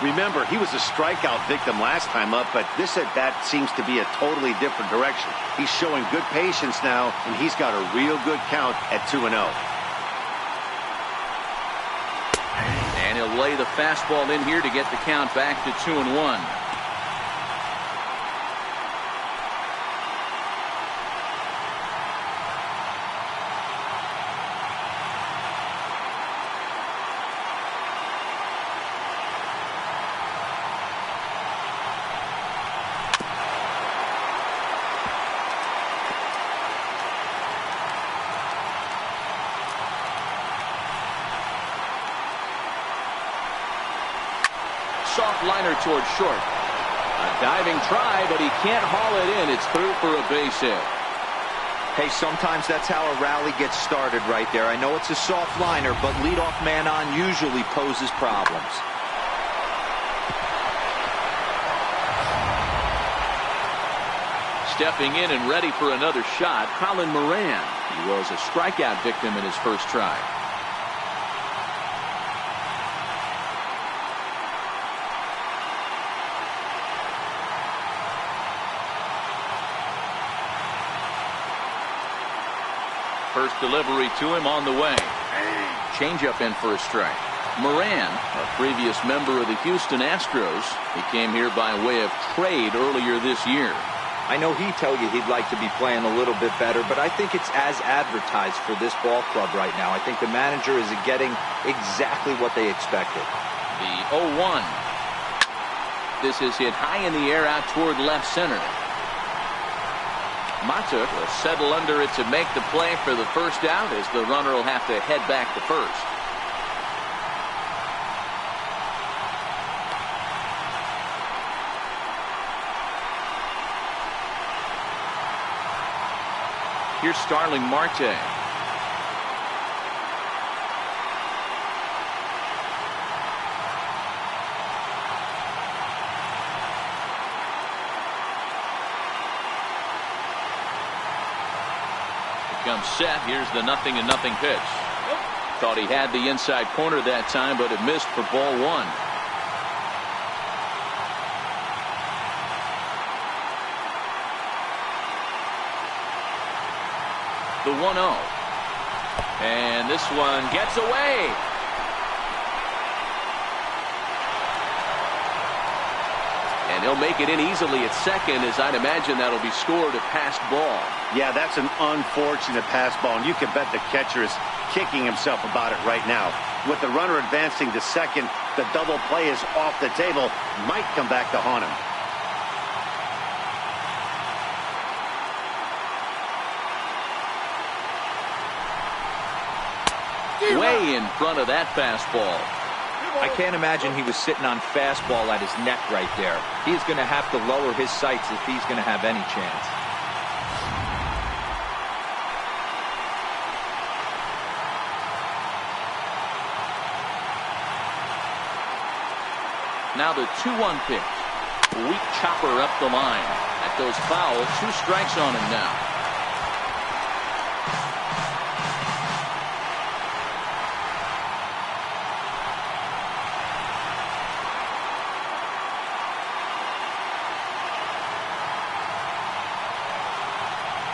Remember, he was a strikeout victim last time up, but this at bat seems to be a totally different direction. He's showing good patience now, and he's got a real good count at 2-0. And he'll lay the fastball in here to get the count back to 2-1. Soft liner towards short. A diving try, but he can't haul it in. It's through for a base hit. Hey, sometimes that's how a rally gets started right there. I know it's a soft liner, but leadoff man on usually poses problems. Stepping in and ready for another shot, Colin Moran. He was a strikeout victim in his first try. First delivery to him on the way. Changeup in for a strike. Moran, a previous member of the Houston Astros, he came here by way of trade earlier this year. I know he'd tell you he'd like to be playing a little bit better, but I think it's as advertised for this ball club right now. I think the manager is getting exactly what they expected. The 0-1. This is hit high in the air out toward left center. Mata will settle under it to make the play for the first out, as the runner will have to head back to first. Here's Starling Marte. Comes set. Here's the 0-0 pitch. Thought he had the inside corner that time, but it missed for ball one. The 1-0. And this one gets away. And he'll make it in easily at second, as I'd imagine that'll be scored a passed ball. Yeah, that's an unfortunate pass ball, and you can bet the catcher is kicking himself about it right now. With the runner advancing to second, the double play is off the table. Might come back to haunt him. Way in front of that fastball. I can't imagine he was sitting on fastball at his neck right there. He's going to have to lower his sights if he's going to have any chance. Now the 2-1 pitch. Weak chopper up the line. That goes foul. 2 strikes on him now.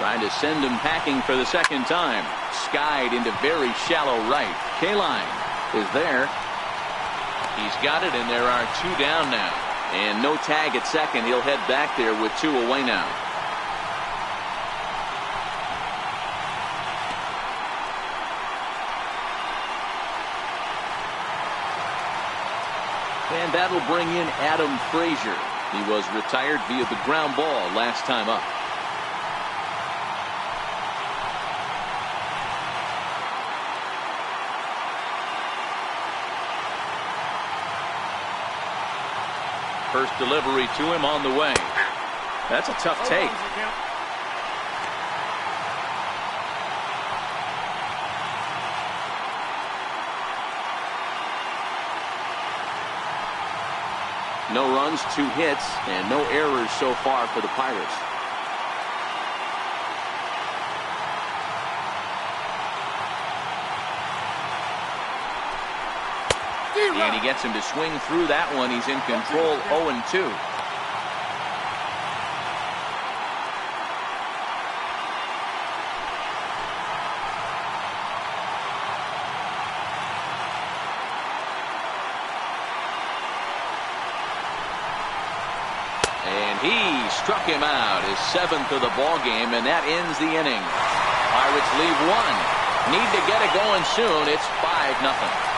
Trying to send him packing for the second time. Skied into very shallow right. K-line is there. He's got it, and there are 2 down now. And no tag at second. He'll head back there with 2 away now. And that'll bring in Adam Frazier. He was retired via the ground ball last time up. First delivery to him on the way. That's a tough take. No runs, 2 hits, and no errors so far for the Pirates. And he gets him to swing through that one. He's in control, 0-2. And he struck him out, his 7th of the ball game, and that ends the inning. Pirates leave 1. Need to get it going soon. It's 5-0.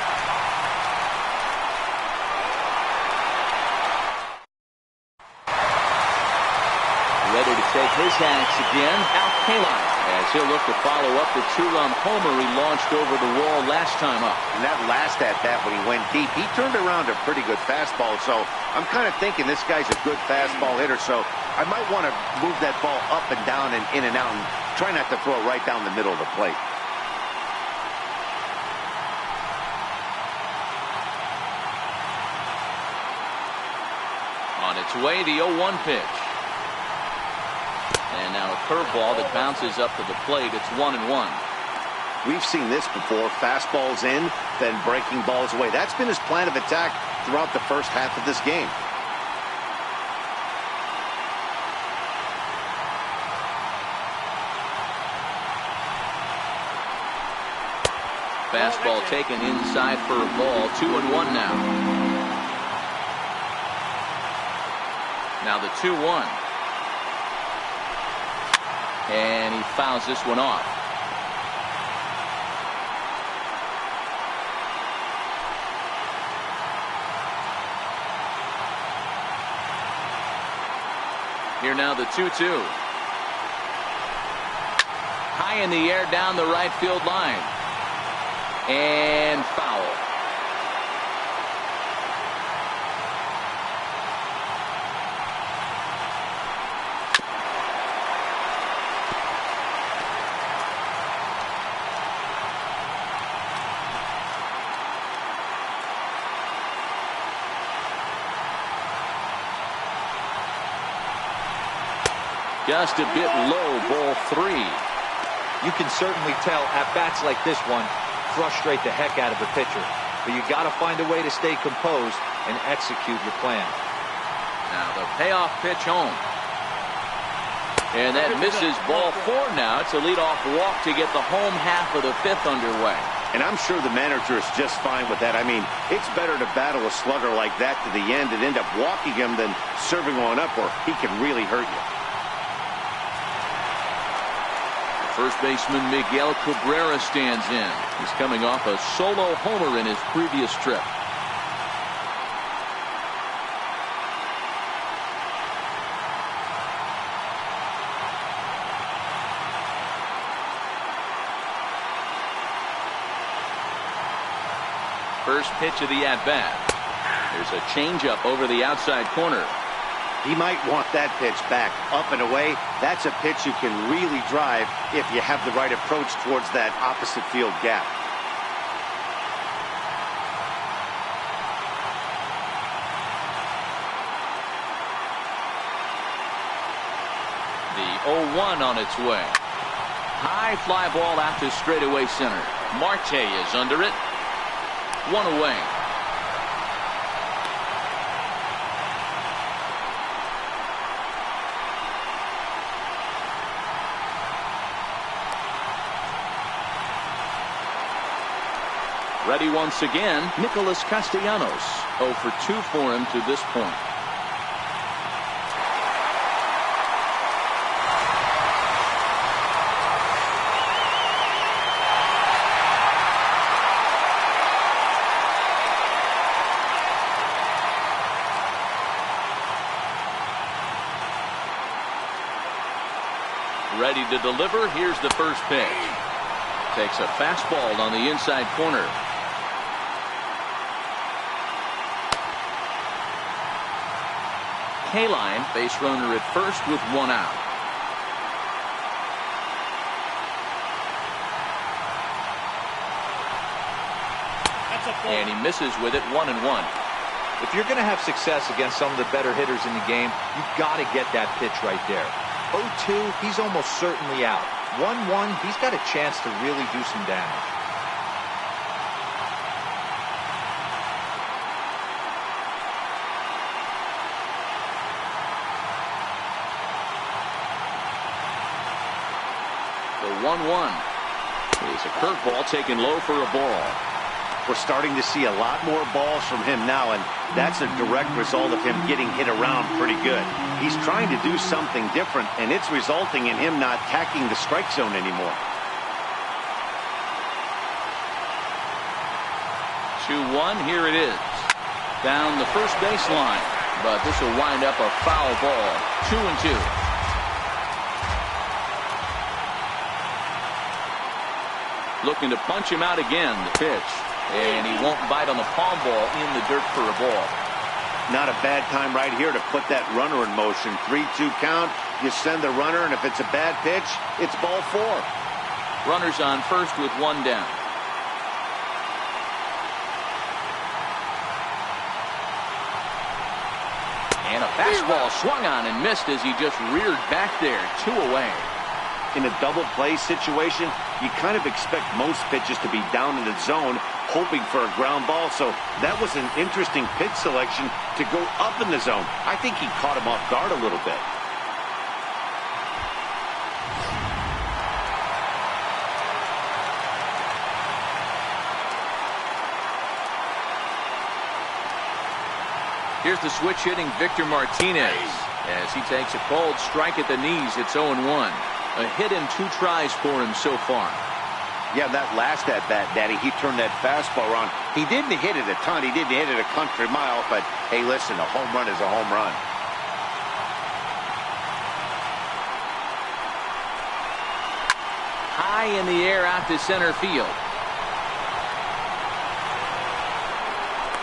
Ready to take his hacks again, Al Kaline, as he'll look to follow up the 2-run homer he launched over the wall last time up. And that last at-bat when he went deep, he turned around a pretty good fastball. So I'm kind of thinking this guy's a good fastball hitter. So I might want to move that ball up and down and in and out and try not to throw it right down the middle of the plate. On its way, the 0-1 pitch. And now a curveball that bounces up to the plate. It's 1-1. We've seen this before. Fastballs in, then breaking balls away. That's been his plan of attack throughout the first half of this game. Fastball taken inside for a ball. 2-1 now. Now the 2-1. And he fouls this one off. Here now the 2-2. High in the air down the right field line. And foul. Just a bit low, ball 3. You can certainly tell at-bats like this one frustrate the heck out of the pitcher. But you got to find a way to stay composed and execute your plan. Now the payoff pitch home. And that misses, ball 4 now. It's a leadoff walk to get the home half of the 5th underway. And I'm sure the manager is just fine with that. I mean, it's better to battle a slugger like that to the end and end up walking him than serving one up where he can really hurt you. First baseman Miguel Cabrera stands in. He's coming off a solo homer in his previous trip. First pitch of the at-bat. There's a changeup over the outside corner. He might want that pitch back, up and away. That's a pitch you can really drive if you have the right approach towards that opposite field gap. The 0-1 on its way. High fly ball out to straightaway center. Marte is under it. 1 away. Ready once again, Nicholas Castellanos. 0 for 2 for him to this point. Ready to deliver. Here's the first pitch. Takes a fastball on the inside corner. K-line, base runner at first with 1 out. And he misses with it. 1-1. If you're going to have success against some of the better hitters in the game, you've got to get that pitch right there. 0-2, he's almost certainly out. 1-1, he's got a chance to really do some damage. The 1-1 is a curveball taken low for a ball. We're starting to see a lot more balls from him now, and that's a direct result of him getting hit around pretty good. He's trying to do something different, and it's resulting in him not attacking the strike zone anymore. 2-1, here it is. Down the first baseline, but this will wind up a foul ball. 2-2. Looking to punch him out again. The pitch. And he won't bite on the palm ball in the dirt for a ball. Not a bad time right here to put that runner in motion. 3-2 count. You send the runner, and if it's a bad pitch, it's ball 4. Runners on first with 1 down. And a fastball swung on and missed as he just reared back there. 2 away. In a double play situation, you kind of expect most pitches to be down in the zone, hoping for a ground ball. So that was an interesting pitch selection to go up in the zone. I think he caught him off guard a little bit. Here's the switch hitting Victor Martinez as he takes a cold strike at the knees. It's 0-1. A hit in 2 tries for him so far. Yeah, that last at-bat, Daddy, he turned that fastball around. He didn't hit it a ton. He didn't hit it a country mile, but hey, listen, a home run is a home run. High in the air out to center field.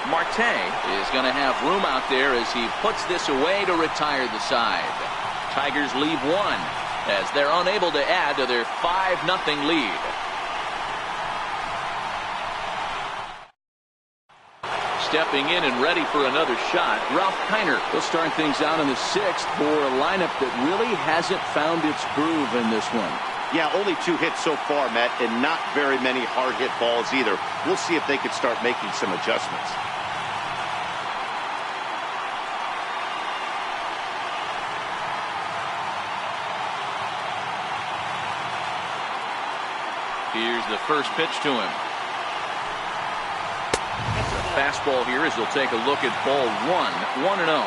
Marte is going to have room out there as he puts this away to retire the side. Tigers leave 1 as they're unable to add to their 5-0 lead. Stepping in and ready for another shot, Ralph Kiner will start things out in the 6th for a lineup that really hasn't found its groove in this one. Yeah, only 2 hits so far, Matt, and not very many hard hit balls either. We'll see if they can start making some adjustments. Here's the first pitch to him. Fastball here as he'll take a look at ball 1, 1-0.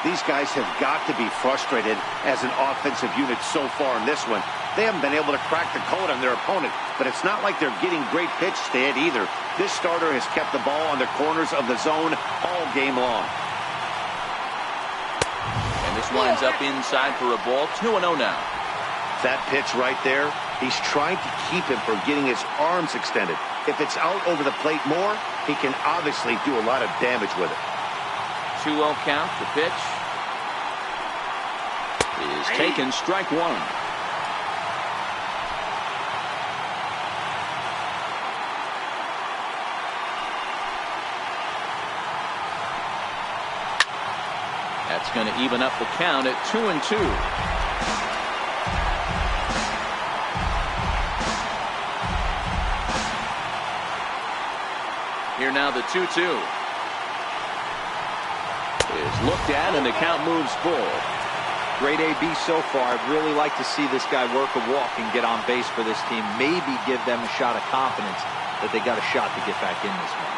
These guys have got to be frustrated as an offensive unit so far in this one. They haven't been able to crack the code on their opponent, but it's not like they're getting great pitch stead either. This starter has kept the ball on the corners of the zone all game long. And this winds up inside for a ball, 2-0 now. That pitch right there, he's trying to keep him from getting his arms extended. If it's out over the plate more, he can obviously do a lot of damage with it. 2-0 count. The pitch is taken, strike 1. That's going to even up the count at 2-2. Here now the 2-2 is looked at, and the count moves full. Great AB so far. I'd really like to see this guy work a walk and get on base for this team. Maybe give them a shot of confidence that they got a shot to get back in this one.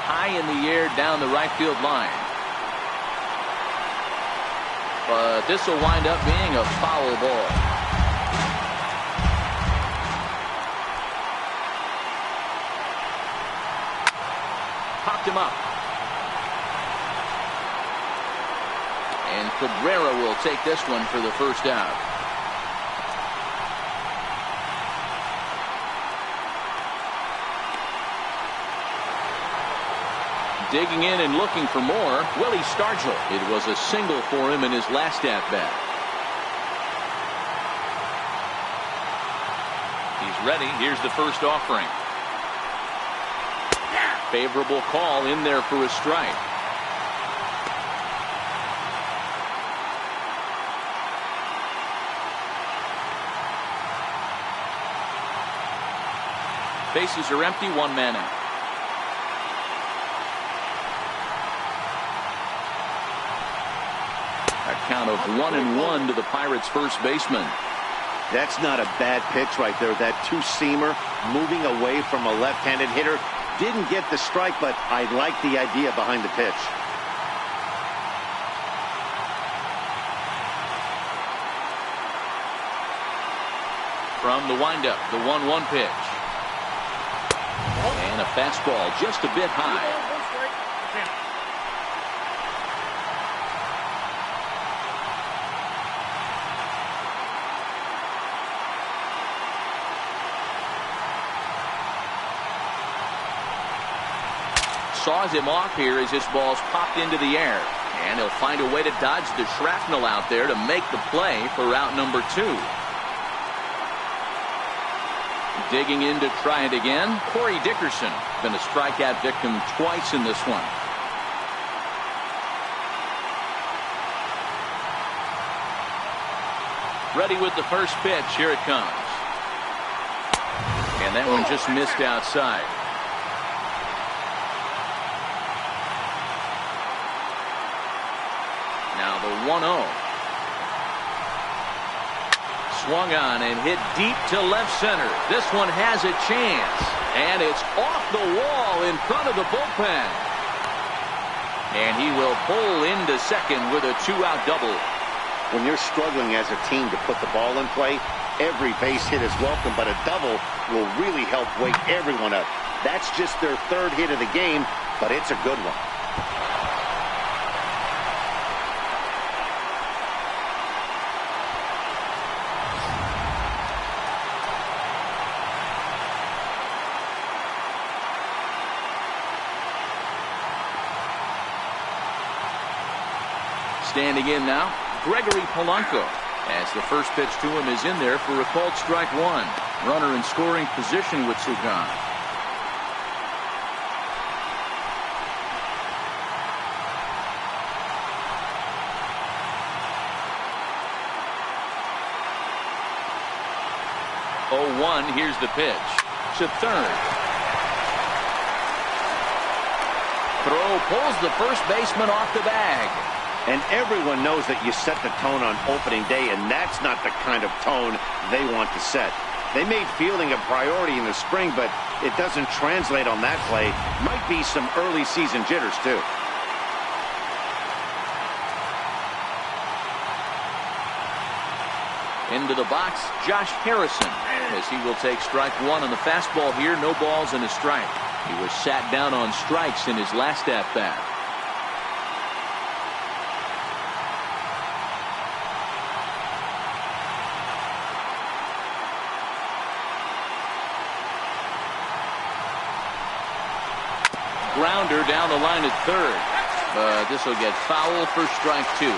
High in the air down the right field line. But this will wind up being a foul ball. Popped him up. And Cabrera will take this one for the first out. Digging in and looking for more, Willie Stargell. It was a single for him in his last at-bat. He's ready. Here's the first offering. Favorable call in there for a strike. Bases are empty, 1 man out. A count of 1-1 to the Pirates' first baseman. That's not a bad pitch right there. That 2-seamer moving away from a left-handed hitter. Didn't get the strike, but I like the idea behind the pitch. From the windup, the 1-1 pitch. And a fastball just a bit high. Saws him off here as this ball's popped into the air. And he'll find a way to dodge the shrapnel out there to make the play for out number 2. Digging in to try it again, Corey Dickerson. Been a strikeout victim twice in this one. Ready with the first pitch. Here it comes. And that one just missed outside. Now the 1-0. Swung on and hit deep to left center. This one has a chance. And it's off the wall in front of the bullpen. And he will pull into second with a 2-out double. When you're struggling as a team to put the ball in play, every base hit is welcome, but a double will really help wake everyone up. That's just their 3rd hit of the game, but it's a good one. Standing in now, Gregory Polanco, as the first pitch to him is in there for a called strike 1. Runner in scoring position with Sugan. 0-1. Here's the pitch to third. Throw pulls the first baseman off the bag. And everyone knows that you set the tone on opening day, and that's not the kind of tone they want to set. They made fielding a priority in the spring, but it doesn't translate on that play. Might be some early season jitters, too. Into the box, Josh Harrison, as he will take strike one on the fastball here. No balls and a strike. He was sat down on strikes in his last at-bat. Grounder down the line at third. But this will get foul for strike two.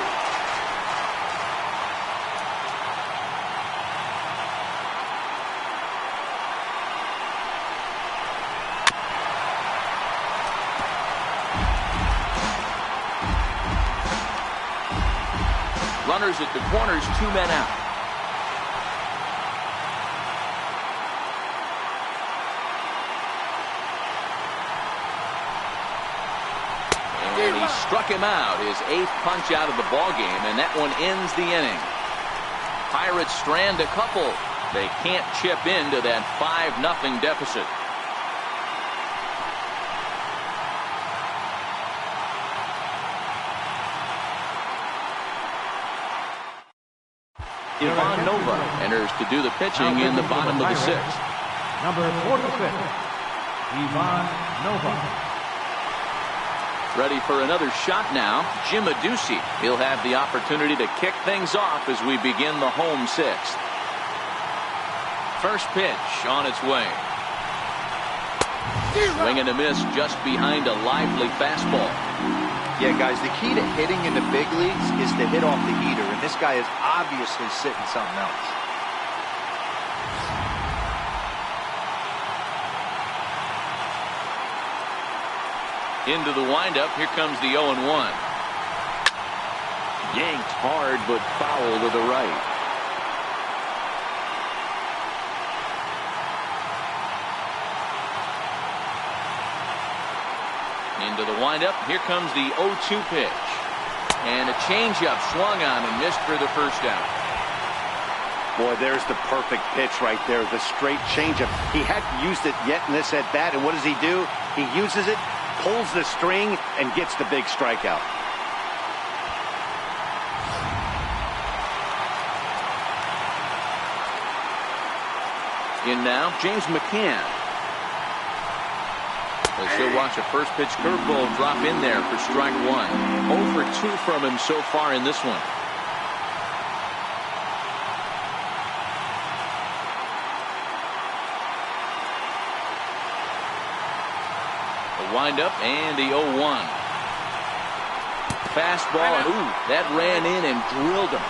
Runners at the corners, 2 men out. And he struck him out, his 8th punch out of the ballgame, and that one ends the inning. Pirates strand a couple. They can't chip into that 5-0 deficit. Ivan Nova enters to do the pitching in the bottom of the 6th. Number 46, Ivan Nova. Ready for another shot now, Jim Adduci. He'll have the opportunity to kick things off as we begin the home 6th. First pitch on its way. Swing and a miss just behind a lively fastball. Yeah, guys, the key to hitting in the big leagues is to hit off the heater, and this guy is obviously sitting something else. Into the windup, here comes the 0-1. Yanked hard, but foul with the right. Into the windup, here comes the 0-2 pitch. And a changeup swung on and missed for the first out. Boy, there's the perfect pitch right there, the straight changeup. He hadn't used it yet in this at-bat, and what does he do? He uses it, pulls the string, and gets the big strikeout. In now, James McCann. As he'll watch a first pitch curveball drop in there for strike one. 0 for 2 from him so far in this one. The windup and the 0-1. Fastball, and ooh, that ran in and drilled him.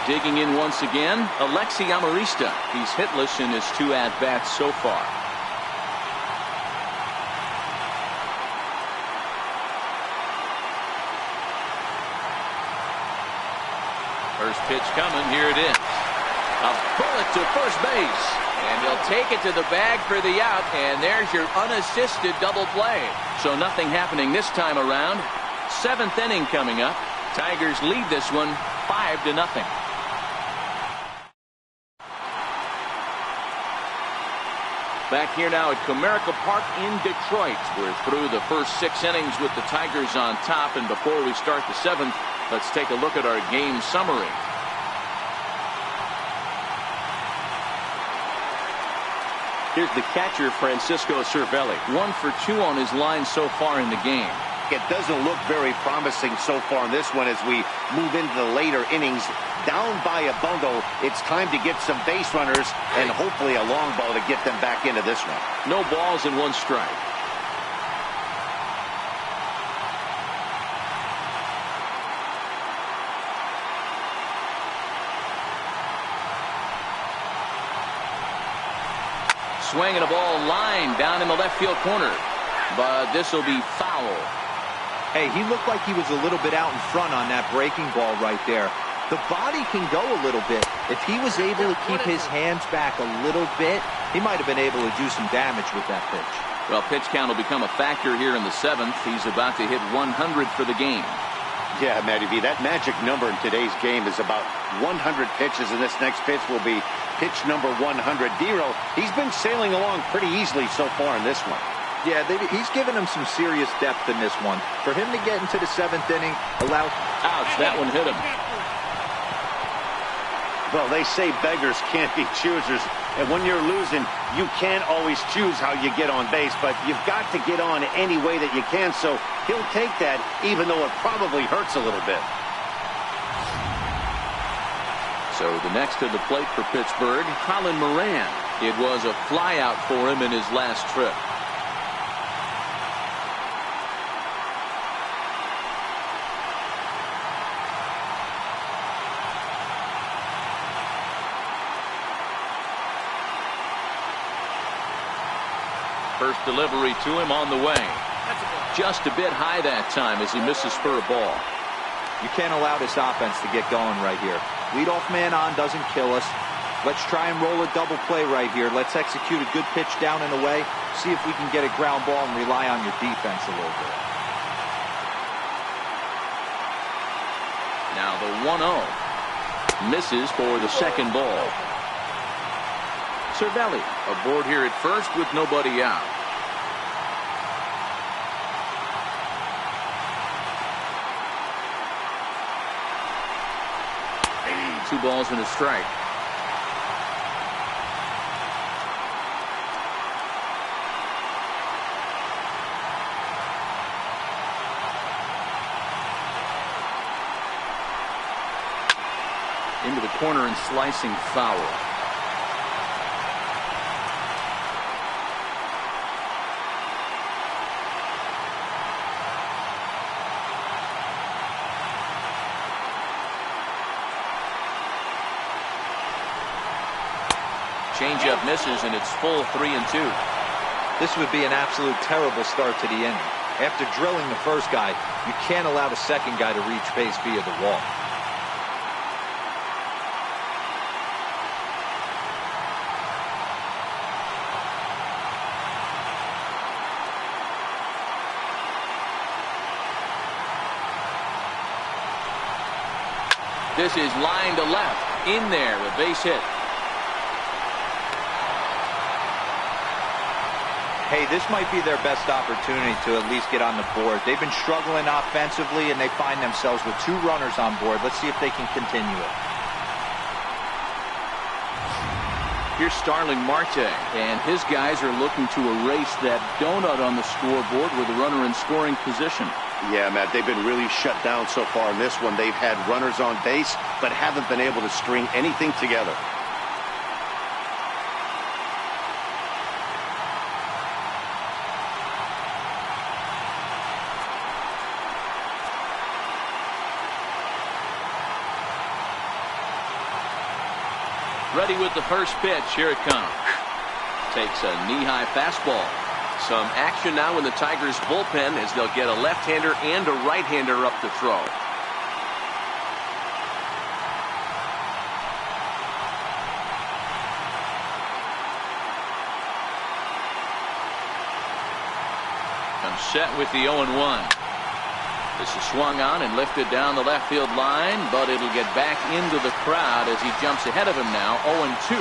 Digging in once again, Alexi Amarista. He's hitless in his 2 at-bats so far. First pitch coming, here it is. A bullet to first base. And he'll take it to the bag for the out, and there's your unassisted double play. So nothing happening this time around. 7th inning coming up. Tigers lead this one 5-0. Back here now at Comerica Park in Detroit. We're through the first 6 innings with the Tigers on top, and before we start the 7th, let's take a look at our game summary. Here's the catcher, Francisco Cervelli. 1 for 2 on his line so far in the game. It doesn't look very promising so far in this one as we move into the later innings. Down by a bundle, it's time to get some base runners and hopefully a long ball to get them back into this one. No balls and 1 strike. Swinging a ball line down in the left field corner. But this will be foul. Hey, he looked like he was a little bit out in front on that breaking ball right there. The body can go a little bit. If he was able to keep his hands back a little bit, he might have been able to do some damage with that pitch. Well, pitch count will become a factor here in the 7th. He's about to hit 100 for the game. Yeah, Matty V, that magic number in today's game is about 100 pitches, and this next pitch will be pitch number 100. Dero, he's been sailing along pretty easily so far in this one. Yeah, he's given him some serious depth in this one. For him to get into the 7th inning allows... Ouch, that one hit him. Well, they say beggars can't be choosers, and when you're losing, you can't always choose how you get on base, but you've got to get on any way that you can, so he'll take that, even though it probably hurts a little bit. So the next to the plate for Pittsburgh, Colin Moran. It was a flyout for him in his last trip. First delivery to him on the way. Just a bit high that time as he misses for a ball. You can't allow this offense to get going right here. Leadoff man on doesn't kill us. Let's try and roll a double play right here. Let's execute a good pitch down and away. See if we can get a ground ball and rely on your defense a little bit. Now the 1-0. Misses for the second ball. Cervelli aboard here at first with nobody out. Two balls and a strike. Into the corner and slicing foul. Changeup misses, and it's full 3-2. This would be an absolute terrible start to the inning. After drilling the first guy, you can't allow the second guy to reach base via the wall. This is line to left. In there, a base hit. Hey, this might be their best opportunity to at least get on the board. They've been struggling offensively, and they find themselves with 2 runners on board. Let's see if they can continue it. Here's Starling Marte, and his guys are looking to erase that donut on the scoreboard with a runner in scoring position. Yeah, Matt, they've been really shut down so far in this one. They've had runners on base, but haven't been able to string anything together. Ready with the first pitch. Here it comes. Takes a knee-high fastball. Some action now in the Tigers bullpen as they'll get a left-hander and a right-hander up to throw. Comes set with the 0-1. This is swung on and lifted down the left field line, but it'll get back into the crowd as he jumps ahead of him now, 0-2.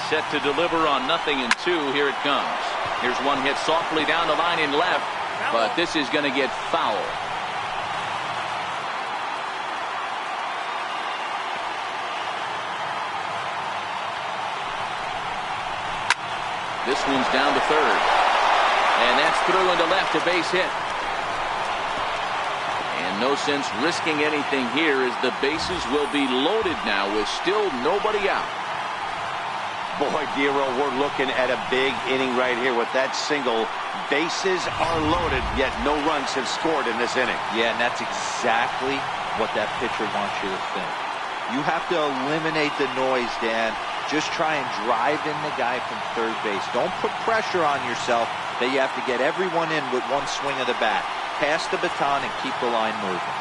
Set to deliver on 0-2. Here it comes. Here's one hit softly down the line in left, but this is going to get foul. This one's down to third. And that's through into left, a base hit. And no sense risking anything here as the bases will be loaded now with still nobody out. Boy, Dero, we're looking at a big inning right here with that single. Bases are loaded, yet no runs have scored in this inning. Yeah, and that's exactly what that pitcher wants you to think. You have to eliminate the noise, Dan. Just try and drive in the guy from third base. Don't put pressure on yourself that you have to get everyone in with one swing of the bat. Pass the baton and keep the line moving.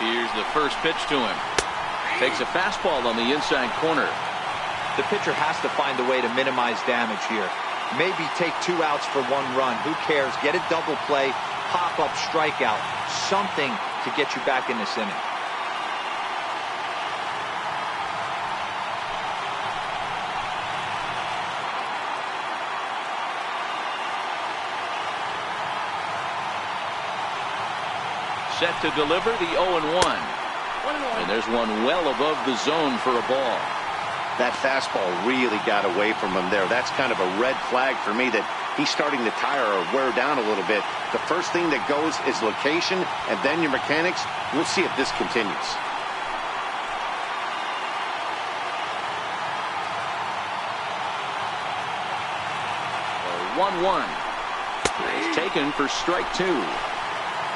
Here's the first pitch to him. Takes a fastball on the inside corner. The pitcher has to find a way to minimize damage here. Maybe take 2 outs for 1 run. Who cares? Get a double play, pop-up strikeout, something to get you back in this inning. Set to deliver the 0-1. And there's one well above the zone for a ball. That fastball really got away from him there. That's kind of a red flag for me that he's starting to tire or wear down a little bit. The first thing that goes is location and then your mechanics. We'll see if this continues. 1-1. It's taken for strike 2.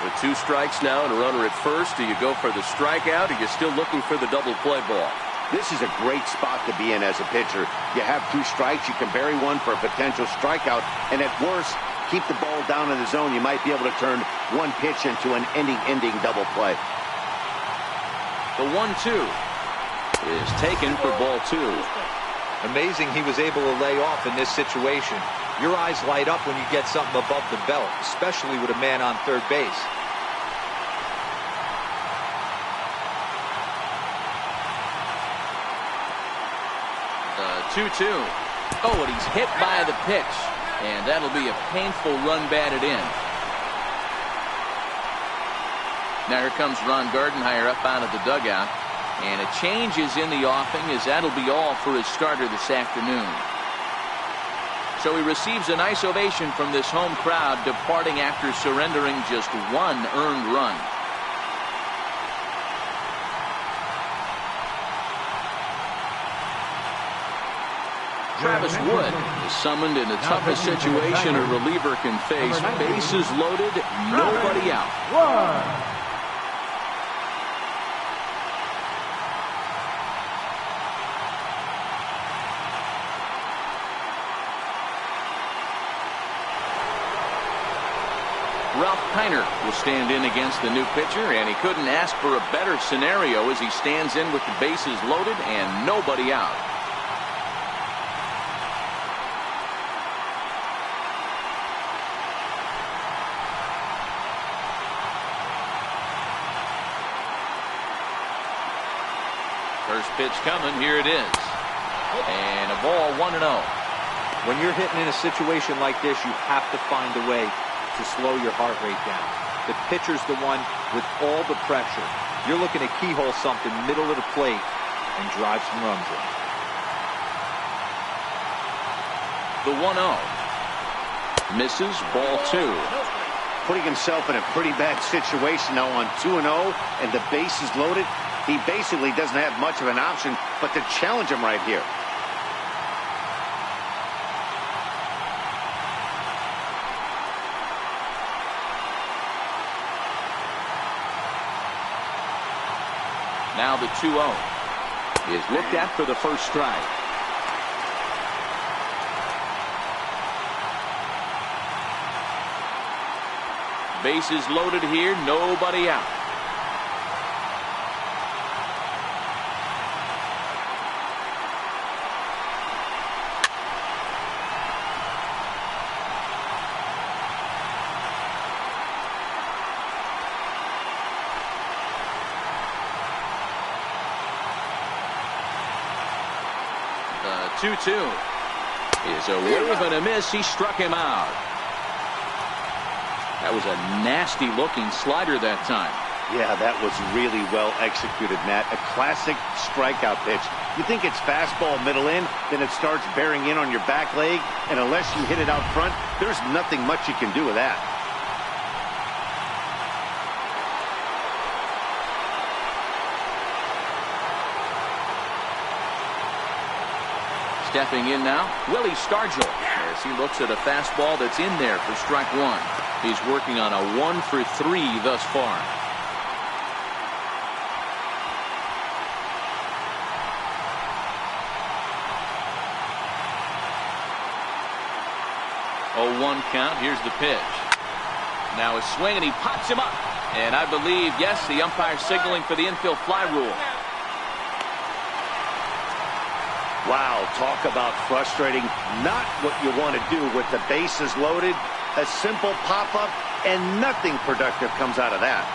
With 2 strikes now and a runner at first, do you go for the strikeout or are you still looking for the double play ball? This is a great spot to be in as a pitcher. You have 2 strikes, you can bury one for a potential strikeout, and at worst, keep the ball down in the zone. You might be able to turn one pitch into an ending double play. The 1-2 is taken for ball 2. Amazing he was able to lay off in this situation. Your eyes light up when you get something above the belt, especially with a man on third base. The 2-2. Oh, and he's hit by the pitch. And that'll be a painful run batted in. Now here comes Ron Gardenhire up out of the dugout. And a change is in the offing, as that'll be all for his starter this afternoon. So he receives a nice ovation from this home crowd, departing after surrendering just 1 earned run. Travis Wood is summoned in the toughest situation a reliever can face. Bases loaded, nobody out. Ralph Kiner will stand in against the new pitcher, and he couldn't ask for a better scenario as he stands in with the bases loaded and nobody out. First pitch coming, here it is. And a ball 1-0. When you're hitting in a situation like this, you have to find a way to slow your heart rate down. The pitcher's the one with all the pressure. You're looking to keyhole something middle of the plate and drive some runs in. The 1-0. Misses, ball 2. Putting himself in a pretty bad situation now on 2-0 and the bases loaded. He basically doesn't have much of an option but to challenge him right here. Now the 2-0 is looked at for the first strike. Bases loaded here, nobody out. The 2-2 is a wave and a miss. He struck him out. That was a nasty looking slider that time. Yeah, that was really well executed, Matt. A classic strikeout pitch. You think it's fastball middle in, then it starts bearing in on your back leg, and unless you hit it out front, there's nothing much you can do with that. Stepping in now, Willie Stargell, as he looks at a fastball that's in there for strike 1. He's working on a 1 for 3 thus far. 0-1 count. Here's the pitch. Now a swing, and he pops him up. And I believe, yes, the umpire signaling for the infield fly rule. Wow, talk about frustrating. Not what you want to do with the bases loaded. A simple pop-up, and nothing productive comes out of that.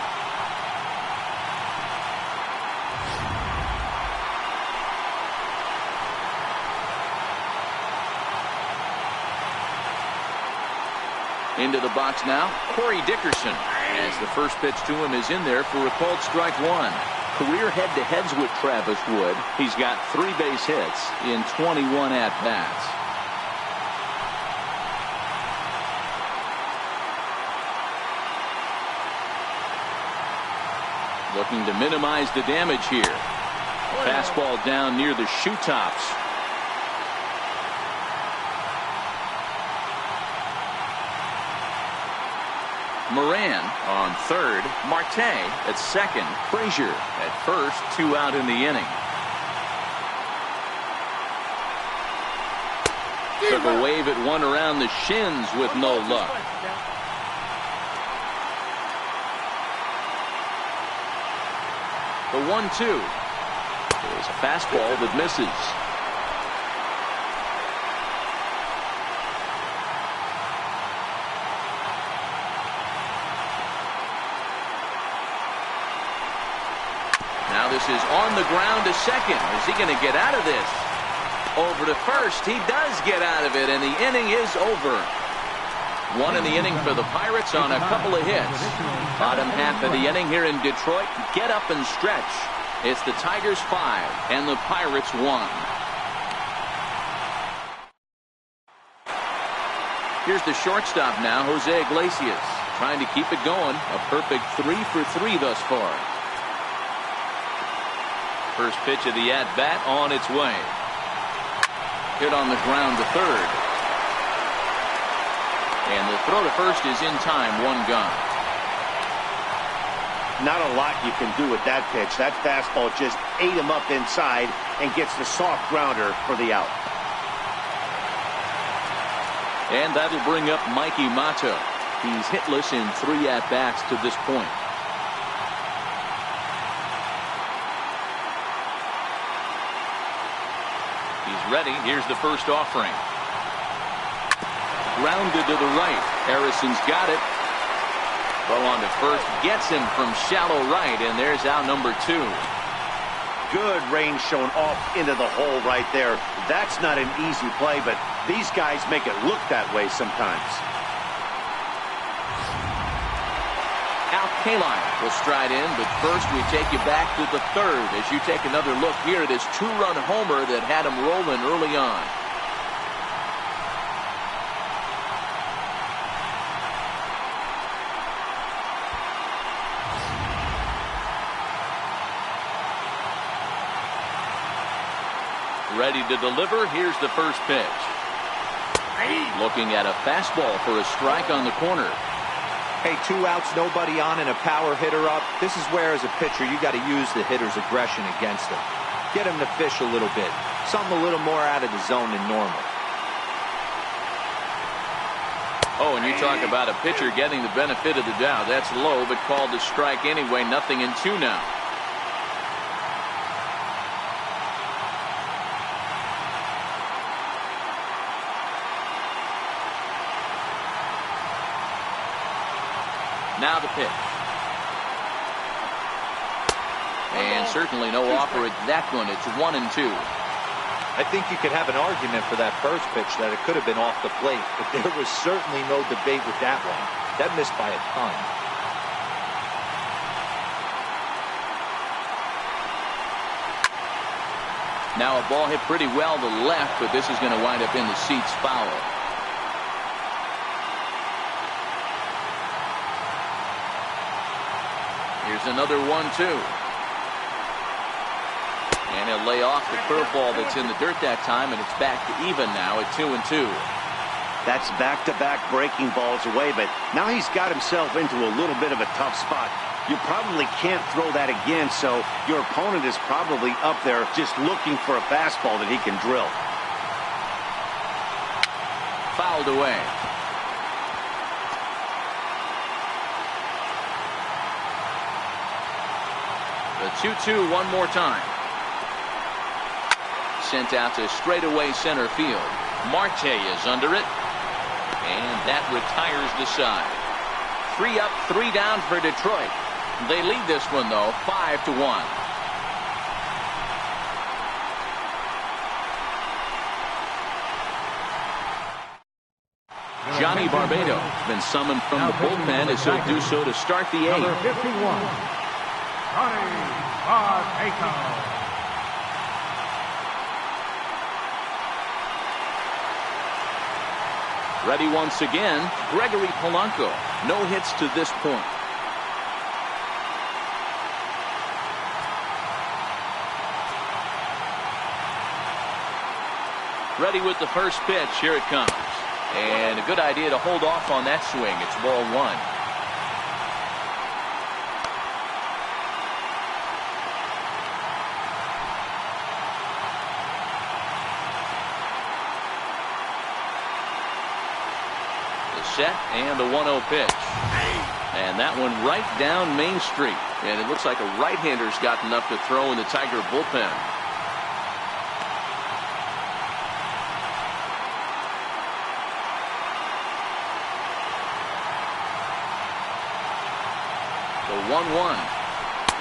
Into the box now, Corey Dickerson, as the first pitch to him is in there for a called strike one. Career head-to-heads with Travis Wood. He's got 3 base hits in 21 at-bats. Looking to minimize the damage here. Fastball down near the shoe tops. Moran on third, Marte at second, Frazier at first, 2 out in the inning. Took a wave at one around the shins with no luck. The 1-2 is a fastball that misses. Now this is on the ground to second. Is he going to get out of this? Over to first. He does get out of it, and the inning is over. 1 in the inning for the Pirates on a couple of hits. Bottom half of the inning here in Detroit. Get up and stretch. It's the Tigers 5 and the Pirates 1. Here's the shortstop now, Jose Iglesias, trying to keep it going. A perfect 3 for 3 thus far. First pitch of the at-bat on its way. Hit on the ground to third. And the throw to first is in time, 1 gone. Not a lot you can do with that pitch. That fastball just ate him up inside and gets the soft grounder for the out. And that'll bring up Mikey Mata. He's hitless in 3 at-bats to this point. He's ready. Here's the first offering. Grounded to the right. Harrison's got it. Throw on to first. Gets him from shallow right. And there's out number 2. Good range shown off into the hole right there. That's not an easy play, but these guys make it look that way sometimes. Al Kaline will stride in, but first we take you back to the third as you take another look here at his 2-run homer that had him rolling early on. Ready to deliver. Here's the first pitch. Looking at a fastball for a strike on the corner. Hey, 2 outs, nobody on, and a power hitter up. This is where, as a pitcher, you got to use the hitter's aggression against him. Get him to fish a little bit. Something a little more out of the zone than normal. Oh, and you talk about a pitcher getting the benefit of the doubt. That's low, but called a strike anyway. 0-2 now. Now the pitch. And certainly no offer at that one. It's 1-2. I think you could have an argument for that first pitch that it could have been off the plate, but there was certainly no debate with that one. That missed by a ton. Now a ball hit pretty well to left, but this is going to wind up in the seats foul. Here's another 1-2. And he'll lay off the curveball that's in the dirt that time, and it's back to even now at 2-2. That's back-to-back breaking balls away, but now he's got himself into a little bit of a tough spot. You probably can't throw that again, so your opponent is probably up there just looking for a fastball that he can drill. Fouled away. The 2-2 one more time. Sent out to straightaway center field. Marte is under it. And that retires the side. 3 up, 3 down for Detroit. They lead this one, though, 5-1. Johnny Barbado has been summoned from the bullpen as he'll do so to start the 8th. Number 51, Johnny Barbado. Ready once again, Gregory Polanco. No hits to this point. Ready with the first pitch. Here it comes. And a good idea to hold off on that swing. It's ball 1. Set and the 1-0 pitch. And that one right down Main Street. And it looks like a right-hander's got enough to throw in the Tiger bullpen. The 1-1.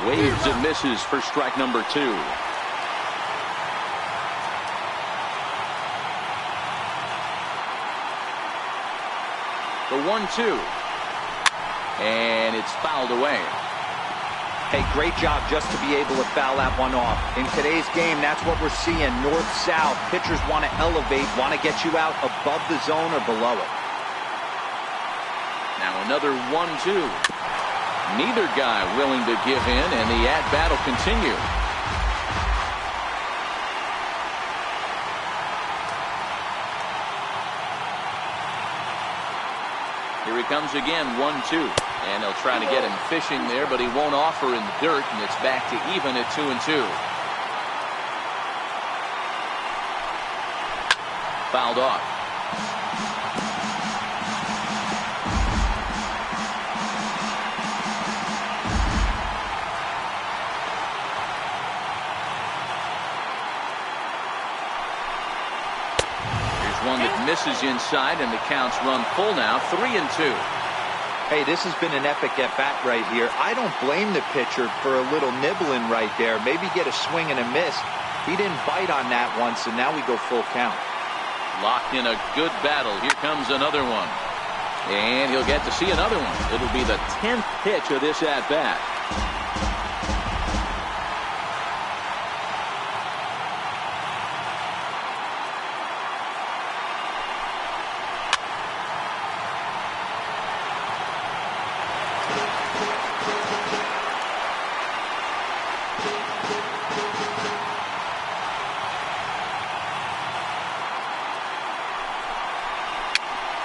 Waves and misses for strike number 2. The 1-2. And it's fouled away. Hey, great job just to be able to foul that one off. In today's game, that's what we're seeing. North-south. Pitchers want to elevate, want to get you out above the zone or below it. Now another 1-2. Neither guy willing to give in, and the at-bat will continue. Here he comes again, 1-2. And they'll try to get him fishing there, but he won't offer in the dirt, and it's back to even at 2-2. Fouled off. One that misses inside, and the count's run full now, 3-2. Hey, this has been an epic at-bat right here. I don't blame the pitcher for a little nibbling right there. Maybe get a swing and a miss. He didn't bite on that once, and now we go full count. Locked in a good battle. Here comes another one. And he'll get to see another one. It'll be the 10th pitch of this at-bat.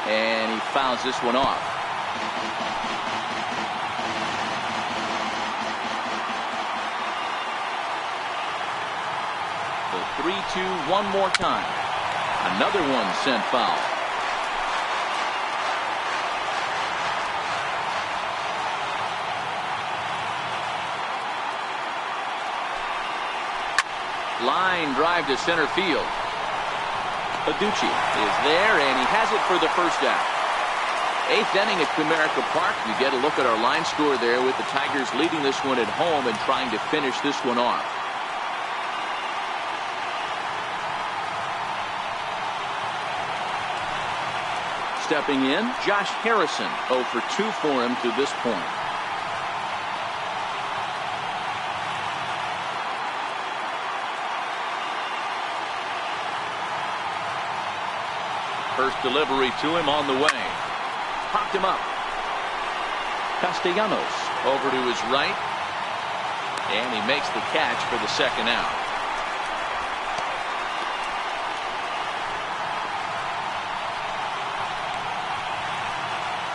And he fouls this one off. The 3-2 one more time. Another one sent foul. Line drive to center field. Paducci is there, and he has it for the first out. 8th inning at Comerica Park. You get a look at our line score there with the Tigers leading this one at home and trying to finish this one off. Stepping in, Josh Harrison, 0 for 2 for him to this point. First delivery to him on the way. Popped him up. Castellanos over to his right. And he makes the catch for the second out.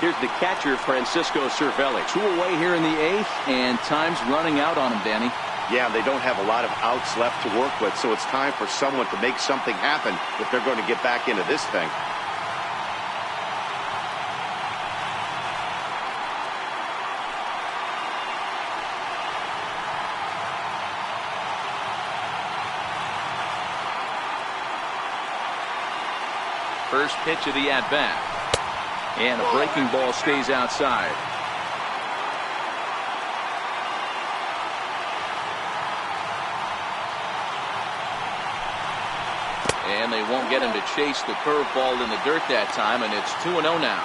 Here's the catcher, Francisco Cervelli. 2 away here in the 8th, and time's running out on him, Danny. Yeah, they don't have a lot of outs left to work with, so it's time for someone to make something happen if they're going to get back into this thing. First pitch of the at-bat. And a breaking ball stays outside. And they won't get him to chase the curveball in the dirt that time, and it's 2-0 now.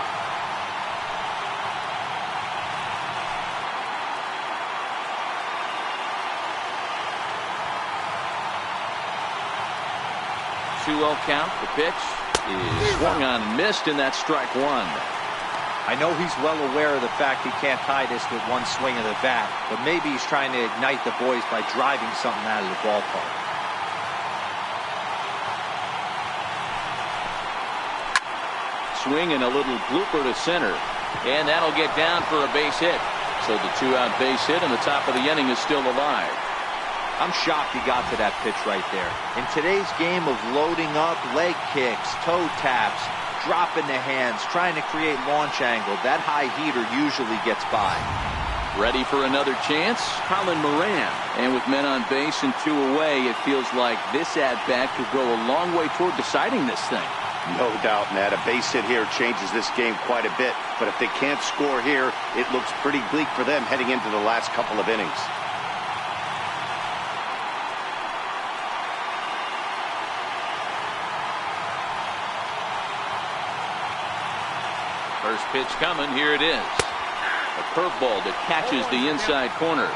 Two-0 count. The pitch is swung on and missed, and that's strike one. I know he's well aware of the fact he can't tie this with one swing of the bat, but maybe he's trying to ignite the boys by driving something out of the ballpark. Swing and a little blooper to center, and that'll get down for a base hit. So the two-out base hit, and the top of the inning is still alive. I'm shocked he got to that pitch right there. In today's game of loading up, leg kicks, toe taps, dropping the hands, trying to create launch angle, that high heater usually gets by. Ready for another chance? Colin Moran. And with men on base and two away, it feels like this at-bat could go a long way toward deciding this thing. No doubt, Matt. A base hit here changes this game quite a bit. But if they can't score here, it looks pretty bleak for them heading into the last couple of innings. First pitch coming. Here it is. A curveball that catches the inside corner.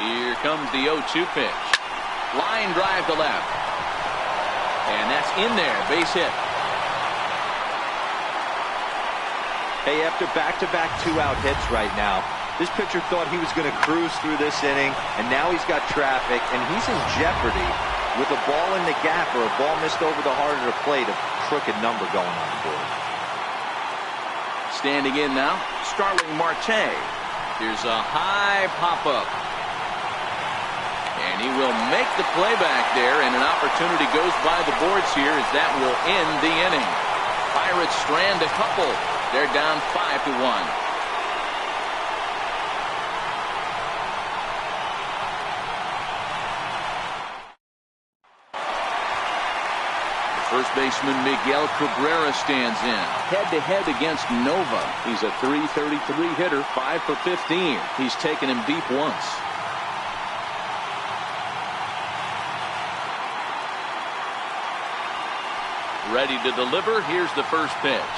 Here comes the 0-2 pitch. Line drive to left. And that's in there. Base hit. Hey, after back-to-back two-out hits right now, this pitcher thought he was going to cruise through this inning, and now he's got traffic, and he's in jeopardy with a ball in the gap or a ball missed over the heart of the plate, a crooked number going on the board. Standing in now, Starling Marte. Here's a high pop-up. And he will make the play back there, and an opportunity goes by the boards here as that will end the inning. Pirates strand a couple. They're down 5-1. First baseman Miguel Cabrera stands in. Head-to-head against Nova. He's a .333 hitter, 5 for 15. He's taken him deep once. Ready to deliver. Here's the first pitch.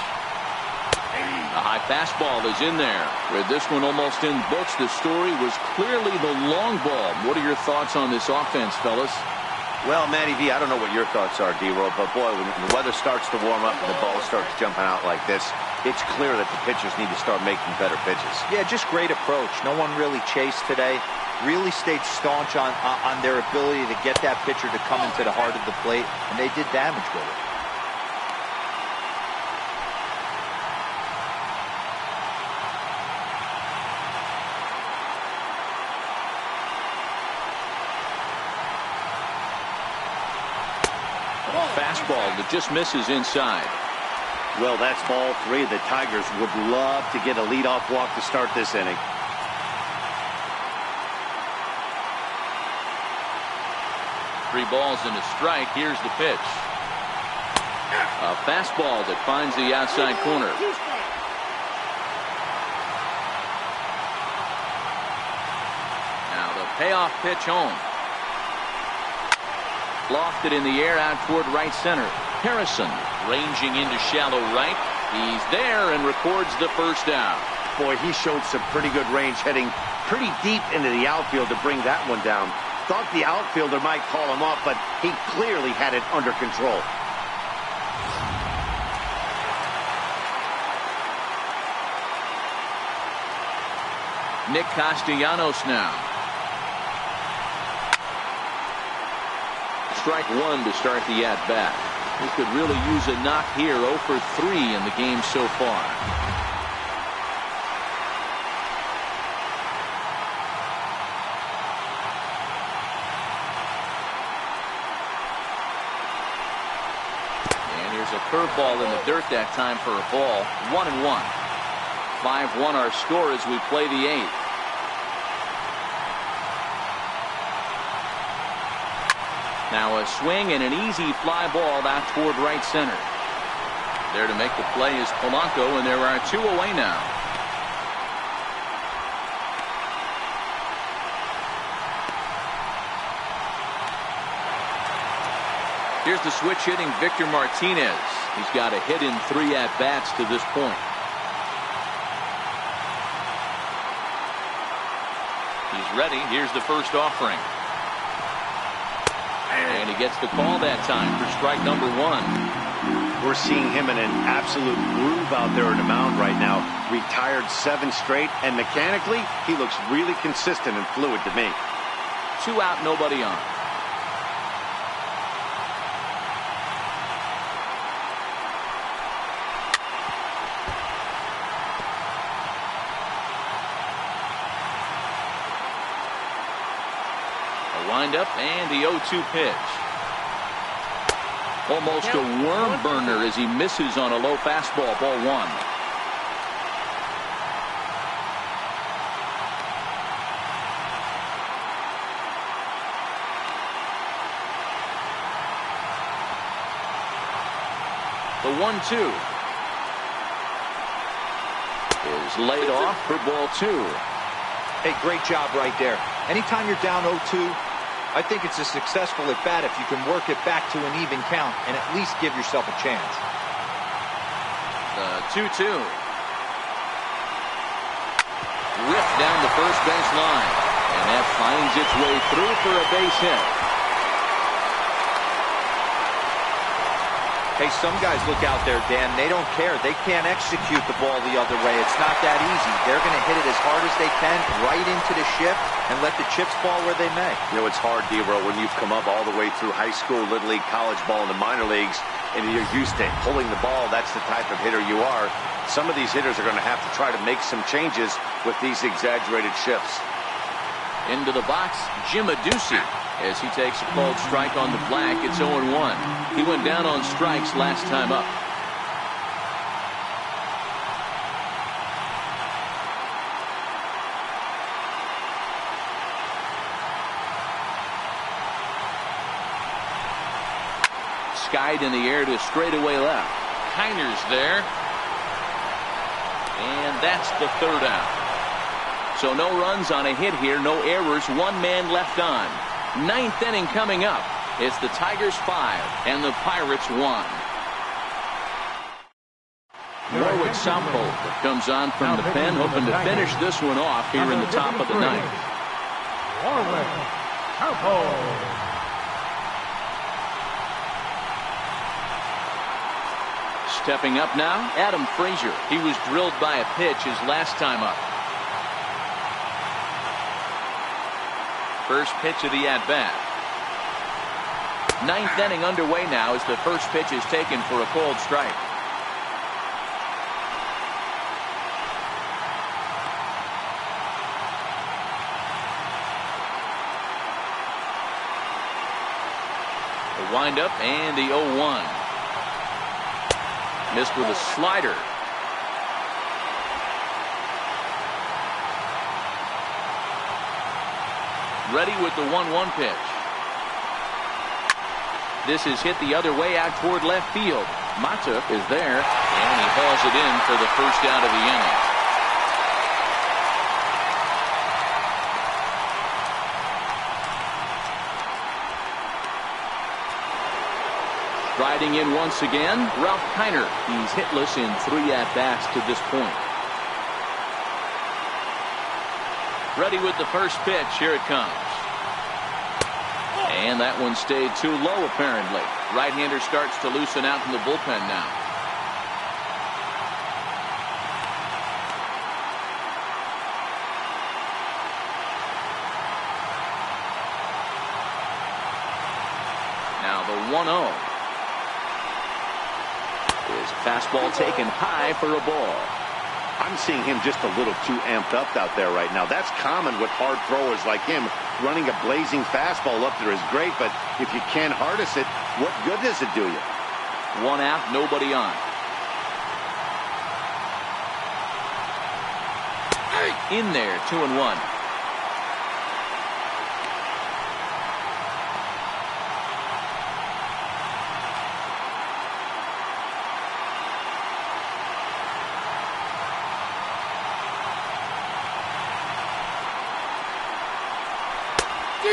A high fastball is in there. With this one almost in books, the story was clearly the long ball. What are your thoughts on this offense, fellas? Well, Matty V, I don't know what your thoughts are, D-Roll, but boy, when the weather starts to warm up and the ball starts jumping out like this, it's clear that the pitchers need to start making better pitches. Yeah, just great approach. No one really chased today. Really stayed staunch on their ability to get that pitcher to come into the heart of the plate, and they did damage with it. Fastball that just misses inside. Well, that's ball three. The Tigers would love to get a leadoff walk to start this inning. Three balls and a strike. Here's the pitch. A fastball that finds the outside corner. Now the payoff pitch home. Lofted in the air out toward right center. Harrison ranging into shallow right. He's there and records the first down. Boy, he showed some pretty good range heading pretty deep into the outfield to bring that one down. Thought the outfielder might call him off, but he clearly had it under control. Nick Castellanos now. Strike one to start the at-bat. He could really use a knock here. 0 for 3 in the game so far. a curveball in the dirt that time for a ball. 1-1. 5-1 our score as we play the 8th. Now a swing and an easy fly ball out toward right center. There to make the play is Polanco, and there are 2 away now. Here's the switch hitting Victor Martinez. He's got a hit in 3 at-bats to this point. He's ready. Here's the first offering. And he gets the call that time for strike number 1. We're seeing him in an absolute groove out there in the mound right now. Retired 7 straight, and mechanically, he looks really consistent and fluid to me. 2 out, nobody on. Windup and the 0-2 pitch. Almost a worm burner as he misses on a low fastball. Ball 1. The 1-2 is laid off for ball 2. Hey, great job right there. Anytime you're down 0-2, I think it's a successful at bat if you can work it back to an even count and at least give yourself a chance. The 2-2. Whipped down the first base line, and that finds its way through for a base hit. Hey, some guys look out there, Dan. They don't care. They can't execute the ball the other way. It's not that easy. They're going to hit it as hard as they can right into the shift and let the chips fall where they may. You know, it's hard, D-Row, when you've come up all the way through high school, little league, college ball, and the minor leagues, and you're used to pulling the ball. That's the type of hitter you are. Some of these hitters are going to have to try to make some changes with these exaggerated shifts. Into the box, Jim Adduci, as he takes a called strike on the black. It's 0-1. He went down on strikes last time up. Skied in the air to straightaway left. Kiner's there. And that's the 3rd out. So no runs on a hit here, no errors, 1 man left on. 9th inning coming up. It's the Tigers 5 and the Pirates 1. Warwick Southhold comes on from the pen, hoping to finish this one off here in the top of the 9th. Warwick Southhold. Stepping up now, Adam Frazier. He was drilled by a pitch his last time up. First pitch of the at-bat. 9th inning underway now as the first pitch is taken for a called strike. The windup and the 0-1. Missed with a slider. Ready with the 1-1 pitch. This is hit the other way out toward left field. Mata is there, and he hauls it in for the first out of the inning. Riding in once again, Ralph Kiner. He's hitless in 3 at-bats to this point. Ready with the first pitch. Here it comes. And that one stayed too low, apparently. Right-hander starts to loosen out in the bullpen now. Now the 1-0. Is fastball taken high for a ball. I'm seeing him just a little too amped up out there right now. That's common with hard throwers like him. Running a blazing fastball up there is great, but if you can't harness it, what good does it do you? One out, nobody on. In there, 2-1.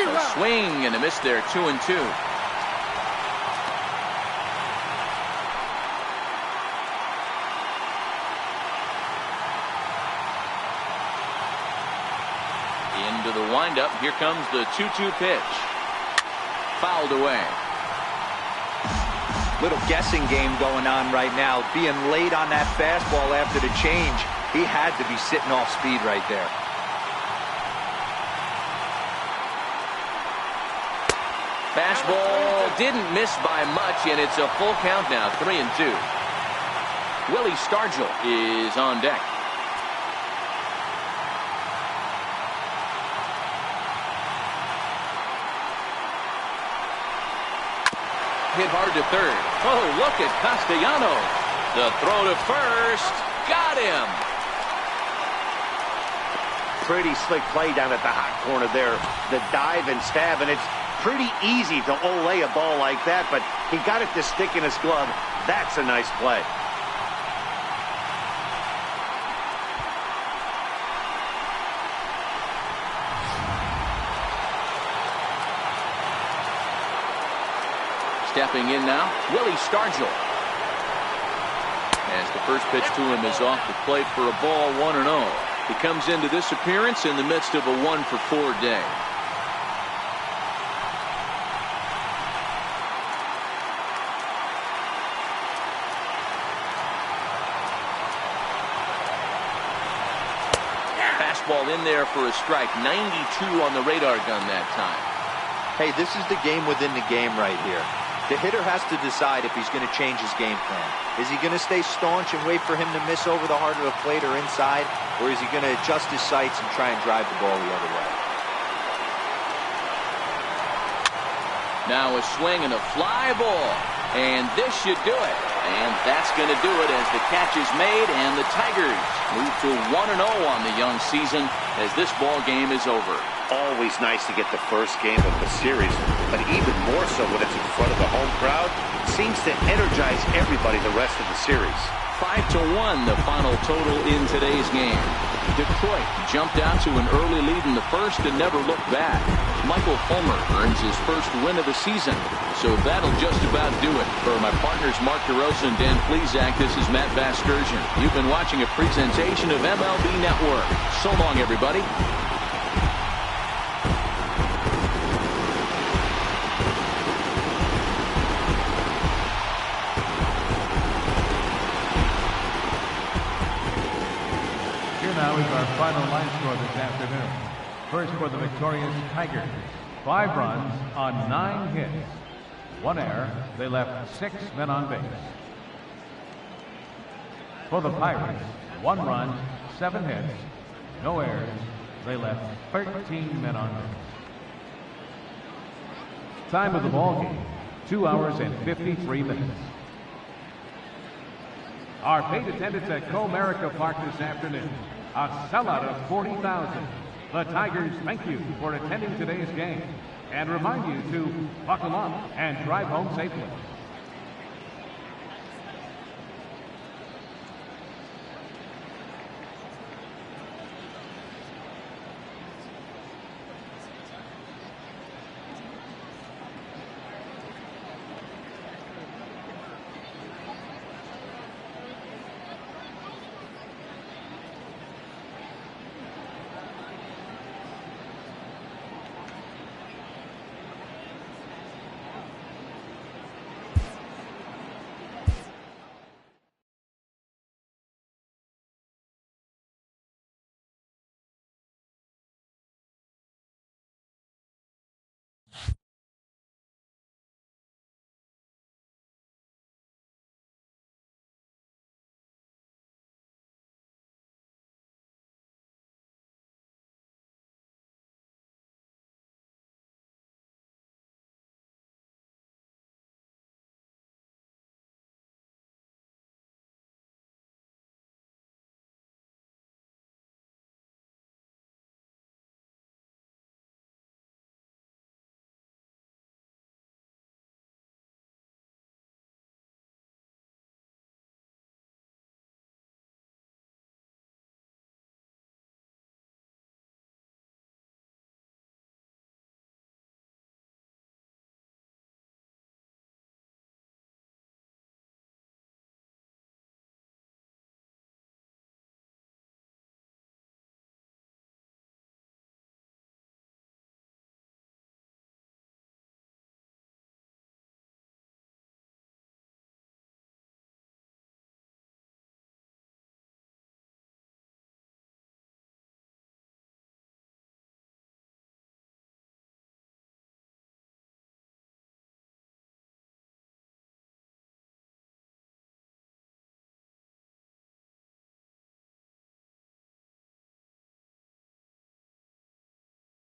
A swing and a miss there, 2-2. Into the windup. Here comes the 2-2 pitch. Fouled away. Little guessing game going on right now. Being late on that fastball after the change. He had to be sitting off speed right there. Fastball didn't miss by much, and it's a full count now, 3-2. Willie Stargell is on deck. Hit hard to third. Oh, look at Castellanos. The throw to first. Got him. Pretty slick play down at the hot corner there. The dive and stab, and it's pretty easy to olay a ball like that, but he got it to stick in his glove. That's a nice play. Stepping in now, Willie Stargell. As the first pitch to him is off the plate for a ball, 1-0. He comes into this appearance in the midst of a 1-for-4 day. Fastball in there for a strike. 92 on the radar gun that time. Hey, this is the game within the game right here. The hitter has to decide if he's going to change his game plan. Is he going to stay staunch and wait for him to miss over the heart of the plate or inside? Or is he going to adjust his sights and try and drive the ball the other way? Now a swing and a fly ball. And this should do it. And that's going to do it as the catch is made and the Tigers move to 1-0 on the young season as this ball game is over. Always nice to get the first game of the series, but even more so when it's in front of the home crowd. Seems to energize everybody the rest of the series. 5-1 the final total in today's game. Detroit jumped out to an early lead in the first and never looked back. Michael Fulmer earns his first win of the season. So that'll just about do it. For my partners Mark DeRosa and Dan Plesac, this is Matt Vasgersian. You've been watching a presentation of MLB Network. So long, everybody. Now is our final line score this afternoon. First for the victorious Tigers. 5 runs on 9 hits. 1 error. They left 6 men on base. For the Pirates, 1 run, 7 hits. No errors. They left 13 men on base. Time of the ball game, 2 hours and 53 minutes. Our paid attendance at Comerica Park this afternoon. A sellout of 40,000. The Tigers thank you for attending today's game and remind you to buckle up and drive home safely.